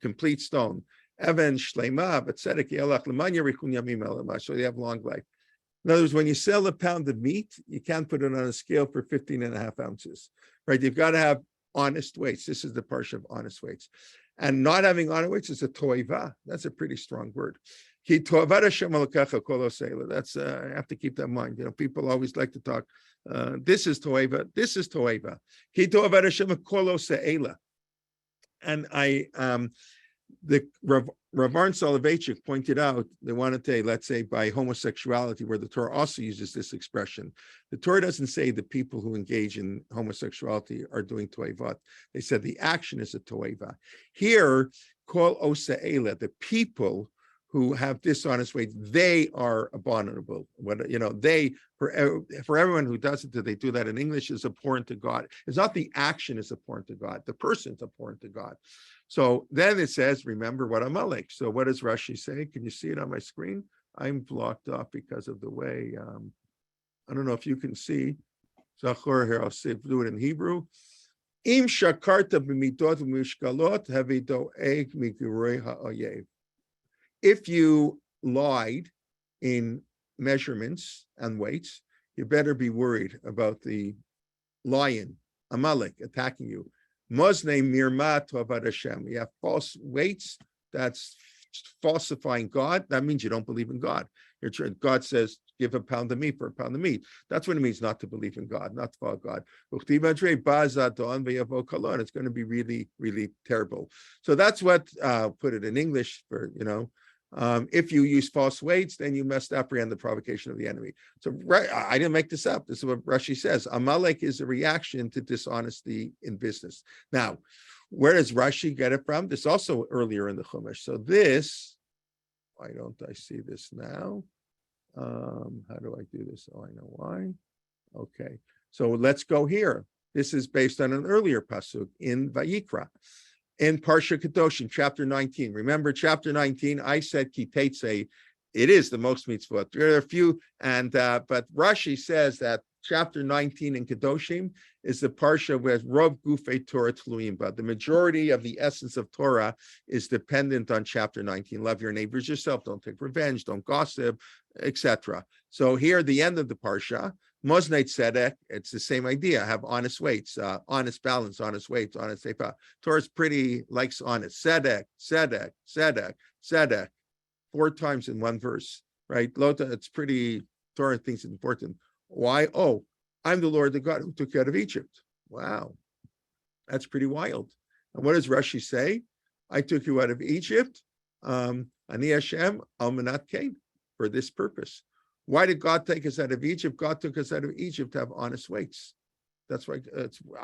complete stone. Even shlema b'tzedek yelach l'man yerichun yamim elamah. So you have long life. In other words, when you sell a pound of meat, you can't put it on a scale for 15.5 ounces, right? You've got to have honest weights. This is the parsha of honest weights. And not having honest weights is a toiva. That's a pretty strong word. That's, I have to keep that in mind. You know, people always like to talk, this is toiva, this is toiva. And the Rav Soloveitchik pointed out, they wanted to, let's say, by homosexuality, where the Torah also uses this expression. The Torah doesn't say the people who engage in homosexuality are doing toivot. They said the action is a toiva. Here, kol osa'ela, the people who have dishonest ways, they are abominable. What, you know, they, for everyone who does it, they do that in English, is abhorrent to God. It's not the action is abhorrent to God, the person's abhorrent to God. So then it says, remember what Amalek. So what does Rashi say? Can you see it on my screen? I'm blocked off because of the way, I don't know if you can see. Zachor here, I'll do it in Hebrew. Im shakarta b'midot v'mishkalot havido eg migurei ha'oyev. If you lied in measurements and weights, you better be worried about the lion, Amalek, attacking you. Mosne mirma tovad Hashem. You have false weights, that's falsifying God. That means you don't believe in God. God says, give a pound of meat for a pound of meat. That's what it means not to believe in God, not to follow God. It's going to be really, really terrible. So that's what, put it in English for, you know, if you use false weights, then you must apprehend the provocation of the enemy. So I didn't make this up. This is what Rashi says. Amalek is a reaction to dishonesty in business. Now, where does Rashi get it from? This also earlier in the Chumash. So this, why don't I see this now? How do I do this? Oh, I know why. Okay, so let's go here. This is based on an earlier pasuk in Vayikra. In Parshat Kedoshim, chapter 19. Remember, chapter 19, I said ki Tetze, it is the most mitzvot. There are a few, and but Rashi says that chapter 19 in Kedoshim is the parsha where Rav Gufei Torah Tluim, but the majority of the essence of Torah is dependent on chapter 19. Love your neighbors yourself, don't take revenge, don't gossip, etc. So here, the end of the parsha, Moznei Tzedek, it's the same idea. Have honest weights, honest balance, honest weights, honest sepa. Torah's pretty likes honest. Tzedek, Tzedek, Tzedek, Tzedek, 4 times in one verse, right? Lota, it's pretty, Torah thinks it's important. Why? Oh, I'm the Lord, the God who took you out of Egypt. Wow, that's pretty wild. And what does Rashi say? I took you out of Egypt, Ani Hashem, Almanat Kain, for this purpose. Why did God take us out of Egypt? God took us out of Egypt to have honest weights. That's why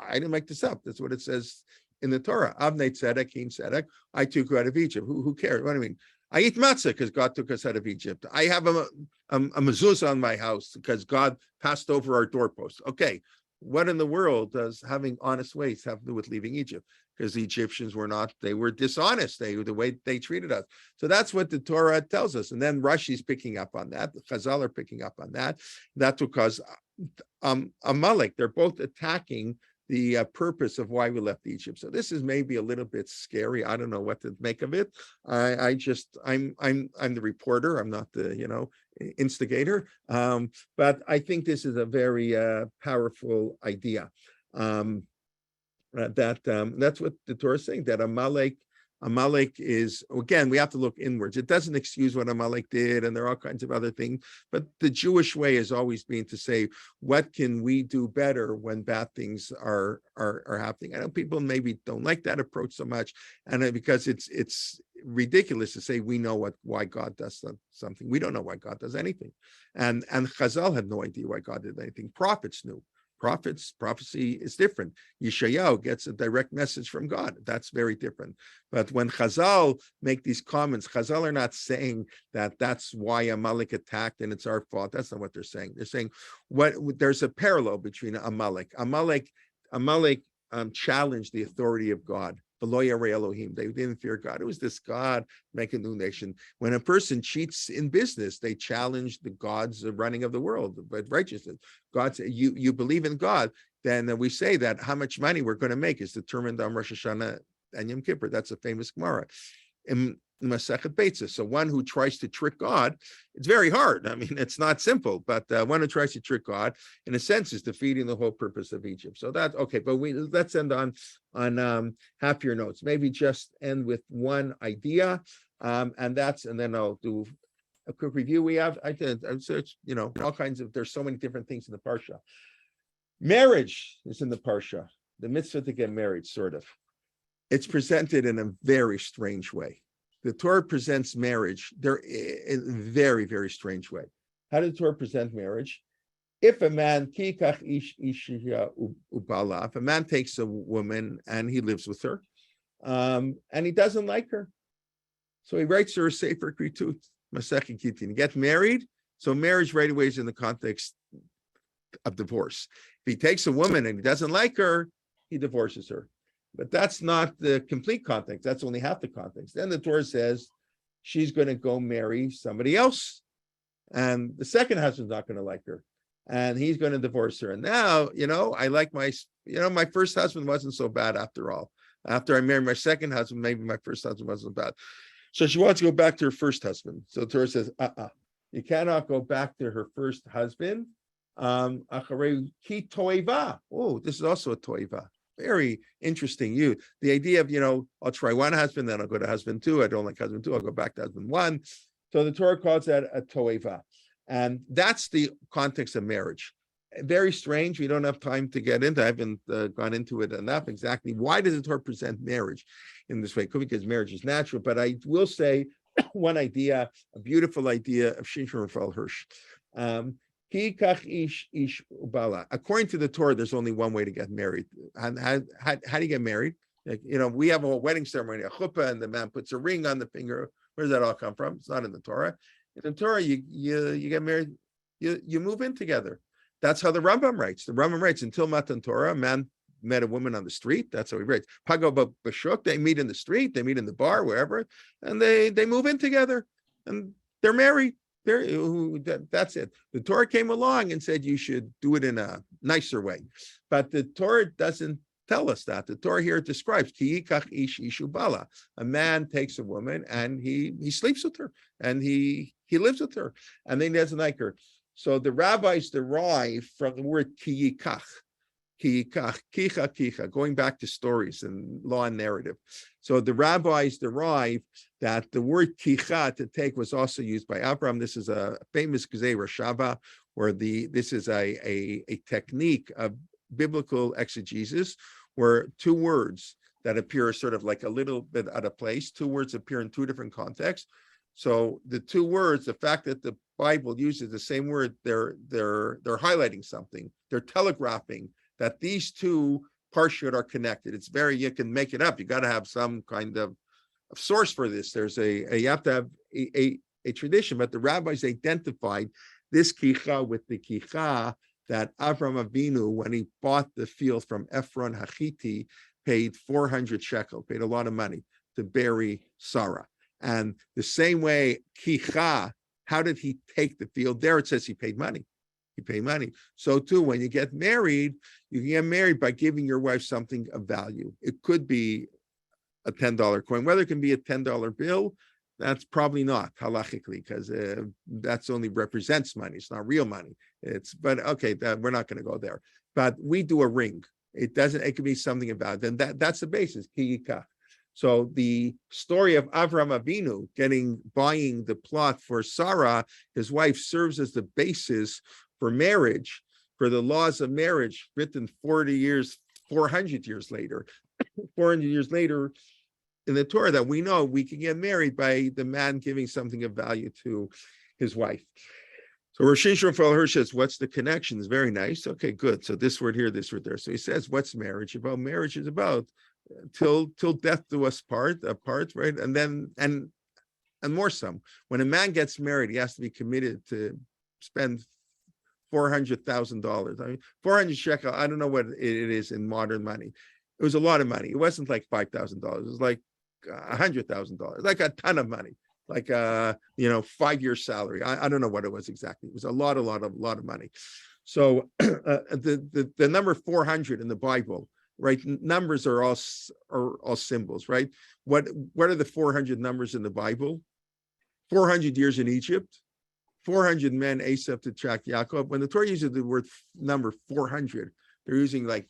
I didn't make this up. That's what it says in the Torah. Avnei tzedek, hin tzedek. I took you out of Egypt. Who cares? What do I mean? I eat matzah because God took us out of Egypt. I have a mezuzah on my house because God passed over our doorpost. Okay, what in the world does having honest weights have to do with leaving Egypt? Because the Egyptians were not, they were dishonest, the way they treated us. So that's what the Torah tells us. And then Rashi's picking up on that. The Chazal are picking up on that. That's because Amalek, they're both attacking the purpose of why we left Egypt. So this is maybe a little bit scary. I don't know what to make of it. I'm the reporter. I'm not the, you know, instigator. But I think this is a very powerful idea. That's what the Torah is saying, that Amalek is, again, we have to look inwards. It doesn't excuse what Amalek did, and there are all kinds of other things, but the Jewish way has always been to say, what can we do better when bad things are happening? I know people maybe don't like that approach so much, and because it's ridiculous to say we know why God does something. We don't know why God does anything. And Chazal had no idea why God did anything. Prophets knew. prophets, prophecy is different. Yeshayahu gets a direct message from God. That's very different. But when Chazal make these comments, Chazal are not saying that that's why Amalek attacked and it's our fault. That's not what they're saying. They're saying there's a parallel between Amalek. Amalek challenged the authority of God. The leia Elohim. They didn't fear God. It was this God make a new nation. When a person cheats in business, they challenge the God's running of the world, but righteousness. God said, you believe in God, then we say that how much money we're going to make is determined on Rosh Hashanah and Yom Kippur. That's a famous Gemara in Masechet Beitza. So one who tries to trick God, it's very hard. I mean, it's not simple, but one who tries to trick God, in a sense, is defeating the whole purpose of Egypt. So that's okay. But let's end on half your notes. Maybe just end with one idea, and then I'll do a quick review. I've searched, all kinds of. There's so many different things in the parsha. Marriage is in the parsha. The mitzvah to get married, sort of. It's presented in a very strange way. The Torah presents marriage in a very, very strange way. How does the Torah present marriage? If a man if a man takes a woman and he lives with her, and he doesn't like her, so he writes her a sefer kritut, Masechet Kitin, get married. So marriage right away is in the context of divorce. If he takes a woman and he doesn't like her, he divorces her. But that's not the complete context. That's only half the context. Then the Torah says she's going to go marry somebody else. And the second husband's not going to like her. And he's going to divorce her. And now, I like my first husband wasn't so bad after all. After I married my second husband, maybe my first husband wasn't bad. So she wants to go back to her first husband. So the Torah says, you cannot go back to her first husband. Oh, this is also a toiva. Very interesting. The idea of, I'll try one husband, then I'll go to husband two. I don't like husband two. I'll go back to husband one. So the Torah calls that a toeva. And that's the context of marriage. Very strange. We don't have time to get into. I haven't gone into it enough. Exactly. Why does the Torah present marriage in this way? Could be because marriage is natural. But I will say one idea, a beautiful idea of Shimshon Raphael Hirsch. According to the Torah, there's only one way to get married. How do you get married? We have a wedding ceremony, a chuppah, and the man puts a ring on the finger. Where does that all come from? It's not in the Torah. In the Torah, you get married, you move in together. That's how the Rambam writes. The Rambam writes, until Matan Torah, a man met a woman on the street. That's how he writes. Pago b'shuk, they meet in the street, they meet in the bar, wherever, and they move in together, and they're married. That's it. The Torah came along and said you should do it in a nicer way, but the Torah doesn't tell us that. The Torah here describes ki yikach ish ishu bala. A man takes a woman and he sleeps with her and he lives with her, and then he doesn't like her. So the rabbis derive from the word ki yikach, kicha, going back to stories and law and narrative. So the rabbis derive that the word kicha, to take, was also used by Abraham. This is a famous Gezerah Shava, where this is a technique of biblical exegesis, where two words that appear sort of like a little bit out of place, two words appear in two different contexts. So the two words, the fact that the Bible uses the same word, they're highlighting something. They're telegraphing that these two parshot are connected. It's you can make it up. You got to have some kind of source for this. There's you have to have a tradition, but the rabbis identified this kicha with the kicha that Avram Avinu, when he bought the field from Ephron Hachiti, paid 400 shekel, paid a lot of money to bury Sarah. And the same way, kicha, how did he take the field? There it says he paid money. He paid money. So too, when you get married, you can get married by giving your wife something of value. It could be a $10 coin. Whether it can be a $10 bill, that's probably not halachically, because that's only represents money. It's not real money. But okay, we're not going to go there. But we do a ring. It could be something about it. And that's the basis, ki yikach. So the story of Avram Avinu buying the plot for Sarah, his wife, serves as the basis for marriage, for the laws of marriage written 400 years later, 400 years later in the Torah, that we know we can get married by the man giving something of value to his wife. So Rosh Hashanah Hirsch says, what's the connection? It's very nice. Okay, good. So this word here, this word there. So he says, what's marriage about? Marriage is about till death do us part, right? And then and more so. When a man gets married, he has to be committed to spend $400,000. I mean, 400 shekel. I don't know what it is in modern money. It was a lot of money. It wasn't like $5,000. It was like $100,000, like a ton of money, like 5-year salary. I don't know what it was exactly. It was a lot of money. So the number 400 in the Bible, right? Numbers are all symbols, right? What are the 400 numbers in the Bible? 400 years in Egypt, 400 men, Asaph to track Yaakov. When the Torah uses the word number 400, they're using like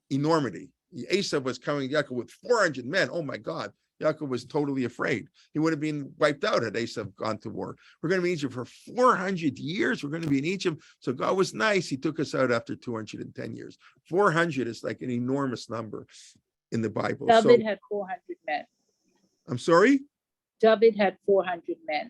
enormity. Asaph was coming Yaakov with 400 men. Oh my God. Yaakov was totally afraid. He would have been wiped out had Asaph gone to war. We're going to be in Egypt for 400 years. We're going to be in Egypt. So God was nice. He took us out after 210 years. 400 is like an enormous number in the Bible. David had 400 men. I'm sorry? David had 400 men.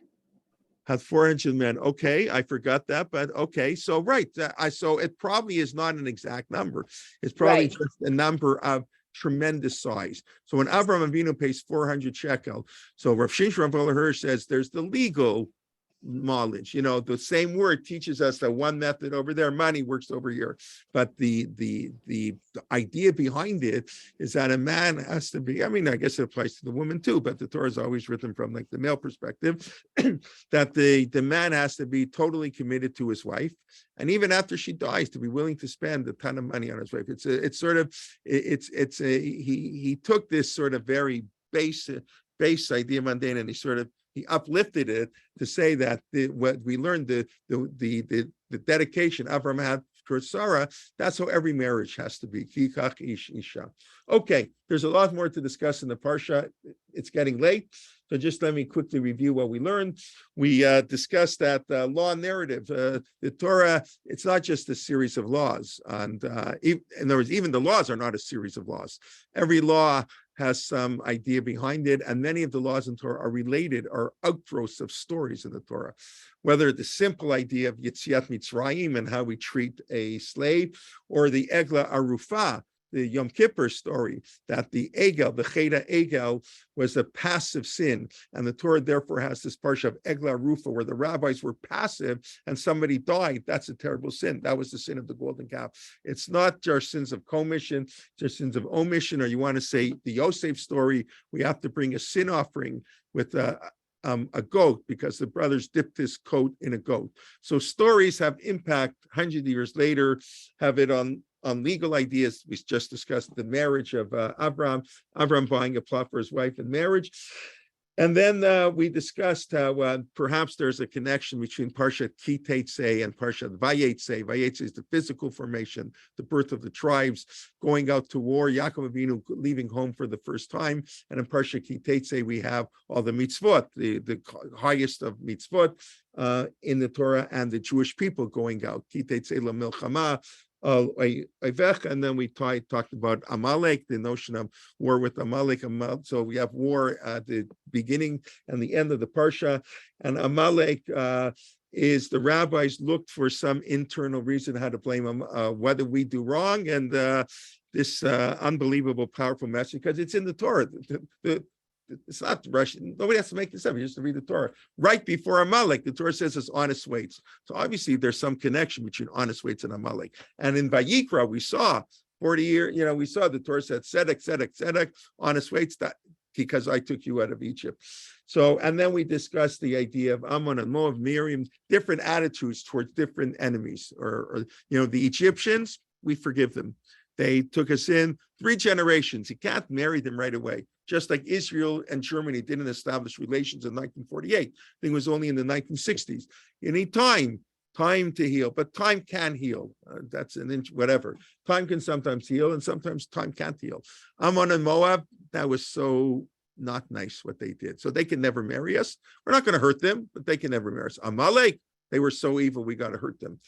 Had 400 men. Okay, I forgot that, but okay. So right, so it probably is not an exact number. It's probably just a number of tremendous size. So when Avraham Avinu pays 400 shekel, so Rav Shimshon Rav Hirsch says there's the legal knowledge. The same word teaches us that one method over there, money works over here. But the idea behind it is that a man has to be, I mean, I guess it applies to the woman too, but the Torah is always written from like the male perspective, that the man has to be totally committed to his wife. And even after she dies, to be willing to spend a ton of money on his wife. He took this sort of very base idea mundane, and he uplifted it to say that what we learned, the dedication Abraham had for Sarah, that's how every marriage has to be. Kikach ish isha. Okay, there's a lot more to discuss in the Parsha. It's getting late, so just let me quickly review what we learned. We discussed that law narrative. The Torah, it's not just a series of laws. And in other words, even the laws are not a series of laws. Every law has some idea behind it, and many of the laws in Torah are related, are outgrowths of stories in the Torah. Whether the simple idea of Yetziat Mitzrayim and how we treat a slave, or the Egla Arufah, the Yom Kippur story, that the Egel, the Cheda Egel, was a passive sin, and the Torah therefore has this parsha of Egla Arufah, where the rabbis were passive and somebody died. That's a terrible sin. That was the sin of the golden calf. It's not just sins of commission, it's just sins of omission, or you want to say the Yosef story, we have to bring a sin offering with a goat because the brothers dipped his coat in a goat. So stories have impact 100 years later, have it on legal ideas. We just discussed the marriage of Abraham buying a plot for his wife in marriage. And then we discussed how perhaps there's a connection between Parshat Tetze and Parshat Vayetze. Vayetze is the physical formation, the birth of the tribes, going out to war, Yaakov Avinu leaving home for the first time. And in Parshat Tetze, we have all the mitzvot, the highest of mitzvot in the Torah, and the Jewish people going out. Tetze la milchama. And then we talked about Amalek, the notion of war with Amalek. So we have war at the beginning and the end of the Parsha. And Amalek is the rabbis looked for some internal reason how to blame him, whether we do wrong. And this unbelievable, powerful message, because it's in the Torah. It's not Russian. Nobody has to make this up. You just to read the Torah. Right before Amalek, the Torah says it's honest weights. So obviously there's some connection between honest weights and Amalek. And in Vayikra, we saw 40 years, we saw the Torah said, tzedek, honest weights, that because I took you out of Egypt. So, and then we discussed the idea of Ammon and Moab, Miriam, different attitudes towards different enemies. Or the Egyptians, we forgive them. They took us in 3 generations. You can't marry them right away. Just like Israel and Germany didn't establish relations in 1948. I think it was only in the 1960s. You need time to heal, but time can heal. That's an inch, whatever. Time can sometimes heal, and sometimes time can't heal. Ammon and Moab, that was so not nice what they did. So they can never marry us. We're not going to hurt them, but they can never marry us. Amalek, they were so evil, we got to hurt them.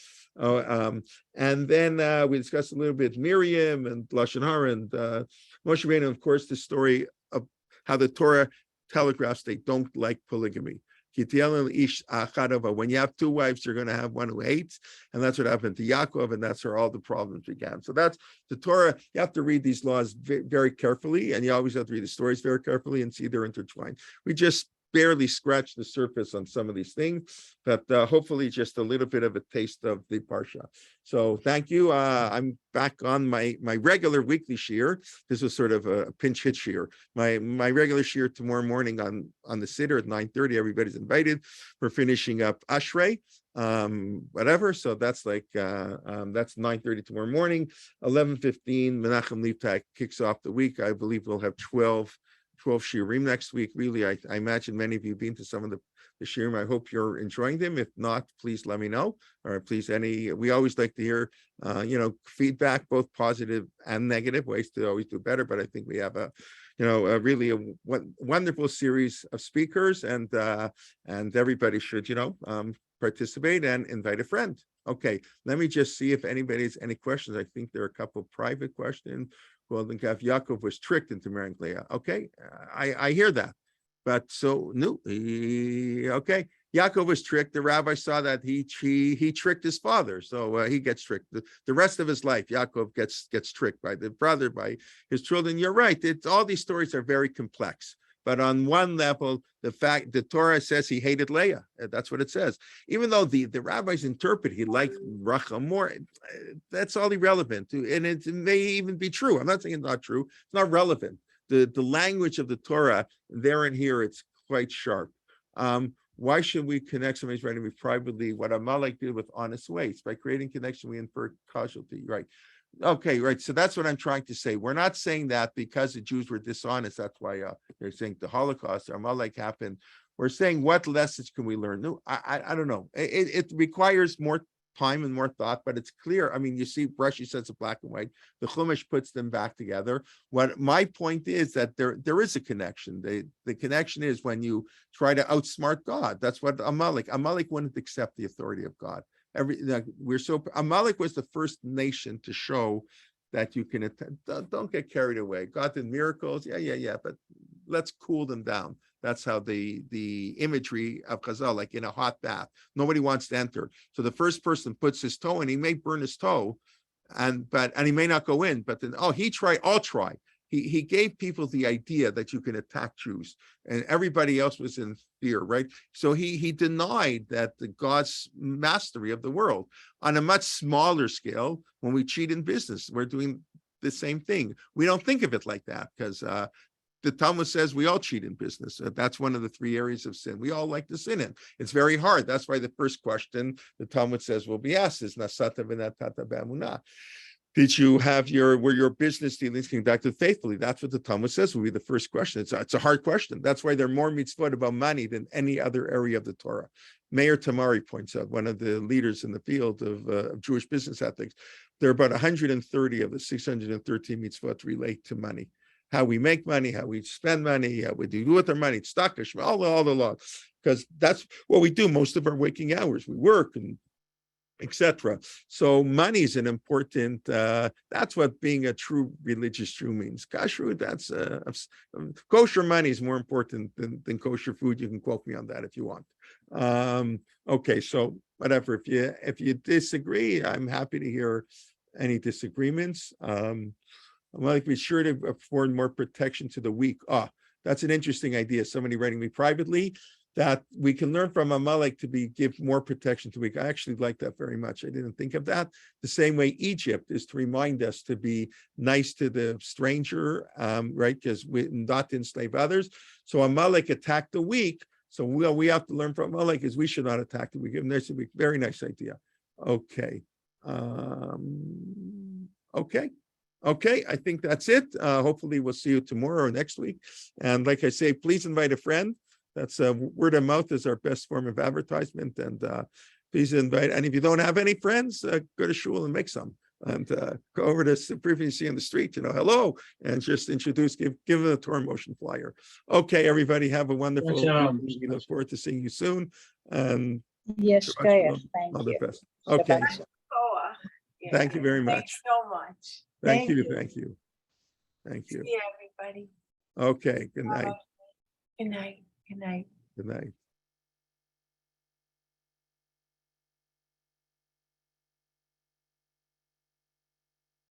And then we discussed a little bit Miriam and Lashon Hara and Moshe Rabbeinu, of course, the story of how the Torah telegraphs they don't like polygamy. When you have two wives, you're going to have one who hates, and that's what happened to Yaakov, and that's where all the problems began. So that's the Torah. You have to read these laws very carefully, and you always have to read the stories very carefully and see they're intertwined. We just barely scratched the surface on some of these things, but hopefully just a little bit of a taste of the Parsha. So thank you. I'm back on my regular weekly shiur. This was sort of a pinch hit shiur. My regular shiur tomorrow morning on the Siddur at 9:30. Everybody's invited. We're finishing up Ashrei, whatever. So that's like that's 9:30 tomorrow morning. 11:15 Menachem Leibtag kicks off the week. I believe we'll have 12 shiurim next week. Really, I imagine many of you have been to some of the shiurim. I hope you're enjoying them. If not, please let me know. Or please, we always like to hear, feedback, both positive and negative, ways to always do better. But I think we have a really wonderful series of speakers, and everybody should, participate and invite a friend. Okay, let me just see if anybody has any questions. I think there are a couple of private questions. Well, then Yaakov was tricked into marrying Leah. Okay, I hear that, but so no, okay. Yaakov was tricked. The rabbi saw that he tricked his father, so he gets tricked. The rest of his life, Yaakov gets tricked by the brother, by his children. You're right. All these stories are very complex. But on one level, the Torah says he hated Leah. That's what it says. Even though the rabbis interpret he liked Rachel more, that's all irrelevant. And it may even be true. I'm not saying it's not true. It's not relevant. The language of the Torah, there and here, it's quite sharp. Why should we connect somebody's writing me privately? What Amalek did with honest ways. By creating connection, we infer causality. Right. Okay, right. So that's what I'm trying to say. We're not saying that because the Jews were dishonest. That's why they're saying the Holocaust or Amalek happened. We're saying what lessons can we learn? No, I don't know. It requires more time and more thought, but it's clear. I mean, you see, Rashi says it black and white. The Chumash puts them back together. What my point is that there is a connection. The connection is when you try to outsmart God. That's what Amalek wouldn't accept the authority of God. Amalek was the first nation to show that you can don't get carried away. God did miracles, yeah, but let's cool them down. That's how the imagery of Chazal, like in a hot bath, nobody wants to enter. So the first person puts his toe in, he may burn his toe, and he may not go in, but then I'll try. He gave people the idea that you can attack Jews, and everybody else was in fear, right? So he denied that the God's mastery of the world. On a much smaller scale, when we cheat in business, we're doing the same thing. We don't think of it like that because the Talmud says we all cheat in business. That's one of the three areas of sin we all like to sin in. It's very hard. That's why the first question the Talmud says will be asked is Nasata v'natata b'amunah. Did you have were your business dealings conducted faithfully? That's what the Talmud says will be the first question. It's a hard question. That's why there are more mitzvot about money than any other area of the Torah. Mayor Tamari points out, one of the leaders in the field of Jewish business ethics, there are about 130 of the 613 mitzvot relate to money. How we make money, how we spend money, how we do with our money, tzedakah, all the law, because that's what we do most of our waking hours. We work and etc. So money is an important, that's what being a true religious Jew means. Kashrut, that's kosher money is more important than kosher food. You can quote me on that if you want. Okay, so whatever, if you disagree, I'm happy to hear any disagreements. I'm like, be sure to afford more protection to the weak. That's an interesting idea. Somebody writing me privately, that we can learn from Amalek to give more protection to weak. I actually like that very much. I didn't think of that. The same way Egypt is to remind us to be nice to the stranger, right? Because we not to enslave others. So Amalek attacked the weak. So we have to learn from Amalek is we should not attack the weak. And there's a very nice idea. Okay. Okay, I think that's it. Hopefully we'll see you tomorrow or next week. And like I say, please invite a friend. That's word of mouth is our best form of advertisement. And please invite. And if you don't have any friends, go to shul and make some. And go over to the people you see on the street, hello, and just introduce, give them a Torah motion flyer. Okay, everybody, have a wonderful week. We look forward to seeing you soon. Yes, thank you. Best. Okay. Yeah. Thank you very much. Thanks so much. Thank you. See everybody. Okay, good night. Good night. Good night.